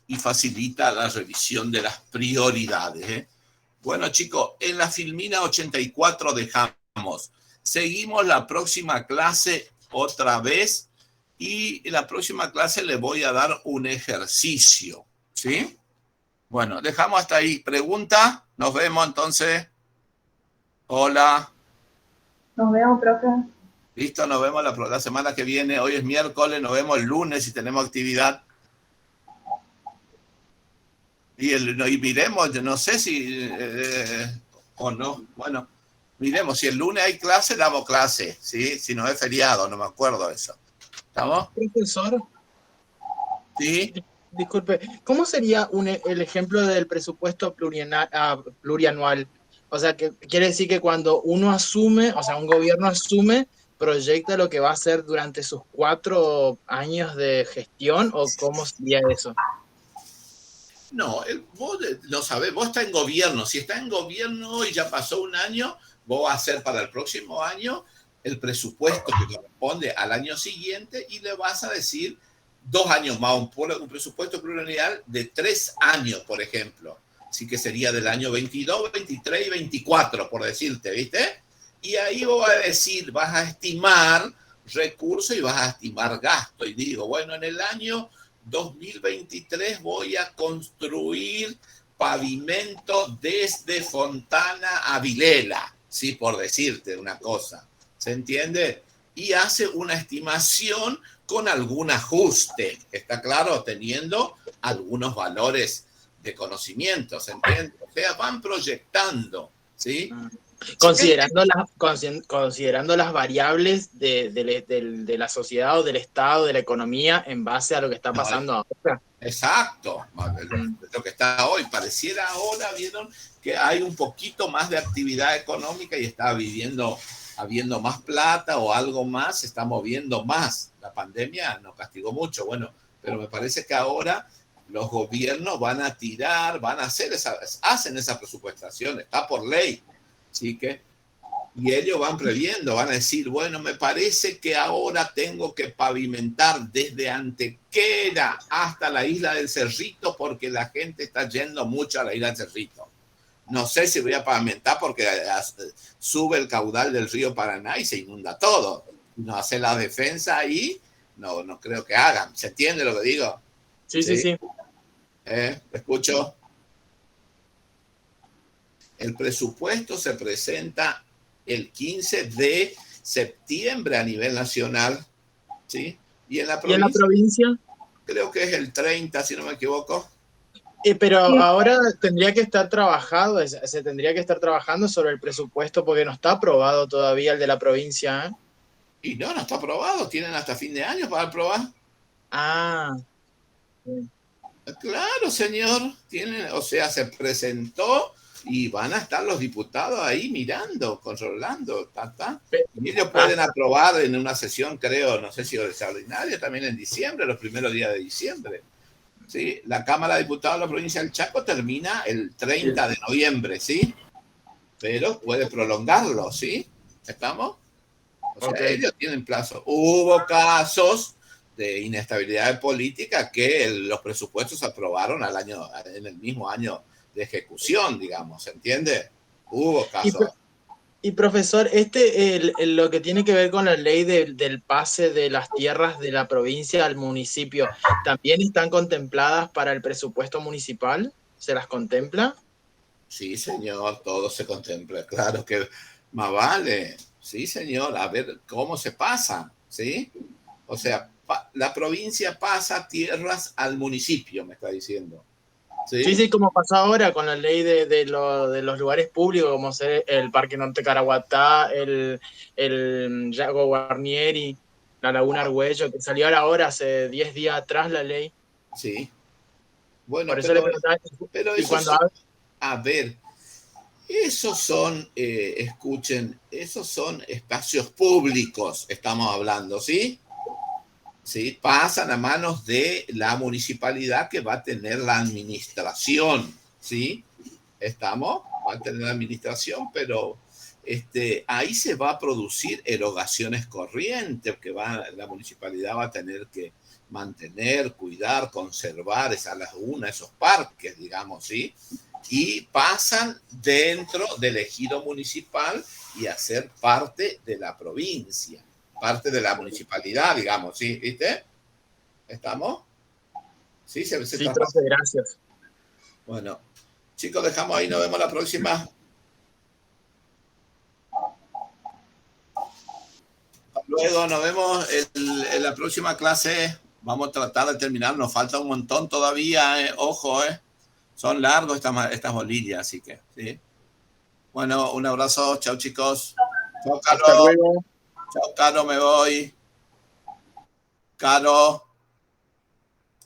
y facilita la revisión de las prioridades. Bueno, chicos, en la filmina 84 dejamos. Seguimos la próxima clase otra vez y en la próxima clase les voy a dar un ejercicio. ¿Sí? Bueno, dejamos hasta ahí. ¿Pregunta? Nos vemos entonces. Hola. Nos vemos, profe. Listo, nos vemos la semana que viene. Hoy es miércoles, nos vemos el lunes si tenemos actividad. Y miremos, no sé si o no. Bueno, miremos, si el lunes hay clase, damos clase. ¿Sí? Si no es feriado, no me acuerdo de eso. ¿Estamos? Profesor. Sí. Disculpe, ¿cómo sería el ejemplo del presupuesto plurianual? O sea, que quiere decir que cuando uno asume, o sea, un gobierno asume, proyecta lo que va a hacer durante sus 4 años de gestión, ¿o cómo sería eso? No, vos no sabés, vos estás en gobierno. Si estás en gobierno y ya pasó un año, vos vas a hacer para el próximo año el presupuesto que corresponde al año siguiente y le vas a decir 2 años más, un presupuesto plurianual de 3 años, por ejemplo. Así que sería del año 22, 23 y 24, por decirte, ¿viste? Y ahí vos vas a decir, vas a estimar recursos y vas a estimar gasto. Y digo, bueno, en el año 2023 voy a construir pavimento desde Fontana a Vilela, ¿sí? Por decirte una cosa, ¿se entiende? Y hace una estimación con algún ajuste, ¿está claro? Teniendo algunos valores de conocimiento, ¿se entiende? O sea, van proyectando, ¿sí? Considerando las variables de la sociedad o del Estado, de la economía, en base a lo que está pasando ahora. Exacto, lo que está hoy. Pareciera ahora, vieron, que hay un poquito más de actividad económica y está habiendo más plata o algo más, se está moviendo más. La pandemia nos castigó mucho, bueno, pero me parece que ahora los gobiernos van a tirar, hacen esa presupuestación, está por ley. Así que, y ellos van previendo, van a decir, bueno, me parece que ahora tengo que pavimentar desde Antequera hasta la isla del Cerrito porque la gente está yendo mucho a la isla del Cerrito. No sé si voy a pavimentar porque sube el caudal del río Paraná y se inunda todo. No hace la defensa ahí, no creo que hagan. ¿Se entiende lo que digo? Sí. Escucho. El presupuesto se presenta el 15 de septiembre a nivel nacional, ¿sí? Y en la provincia, creo que es el 30, si no me equivoco. Pero ahora tendría que estar trabajado, se tendría que estar trabajando sobre el presupuesto porque no está aprobado todavía el de la provincia, ¿eh? Y no está aprobado, tienen hasta fin de año para aprobar. Ah. Claro, señor, o sea, se presentó y van a estar los diputados ahí mirando, controlando, y ellos pueden aprobar en una sesión, creo, no sé si extraordinaria, también en diciembre, los primeros días de diciembre. ¿Sí? La Cámara de Diputados de la provincia del Chaco termina el 30 de noviembre, ¿sí? Pero puede prolongarlo, ¿sí? ¿Estamos? O sea, ellos tienen plazo. Hubo casos de inestabilidad política que los presupuestos se aprobaron en el mismo año de ejecución, digamos, ¿se entiende? Hubo casos. Y profesor, lo que tiene que ver con la ley del pase de las tierras de la provincia al municipio, ¿también están contempladas para el presupuesto municipal? ¿Se las contempla? Sí, señor, todo se contempla, claro que más vale. Sí, señor, a ver cómo se pasa, ¿sí? O sea, la provincia pasa tierras al municipio, me está diciendo. Sí, como pasa ahora con la ley de los lugares públicos, como ser el Parque Norte Caraguatá, el Yago Guarnieri, la Laguna Argüello, que salió ahora hace 10 días atrás la ley. Sí. Bueno, pero a ver, esos son, escuchen, esos son espacios públicos, estamos hablando, ¿sí? ¿Sí? Pasan a manos de la municipalidad que va a tener la administración, ¿sí? ¿Estamos? Va a tener la administración, pero ahí se va a producir erogaciones corrientes que la municipalidad va a tener que mantener, cuidar, conservar esos parques, digamos, ¿sí? Y pasan dentro del ejido municipal y a ser parte de la provincia. Parte de la municipalidad, digamos, ¿sí? ¿Viste? ¿Estamos? Sí, profe, gracias. Bueno, chicos, dejamos ahí, nos vemos la próxima. Luego nos vemos en la próxima clase. Vamos a tratar de terminar, nos falta un montón todavía, ojo, son largos estas bolillas, así que, ¿sí? Bueno, un abrazo, chao chicos. Chao, Caro. Hasta luego. Chao, Caro, me voy. Caro.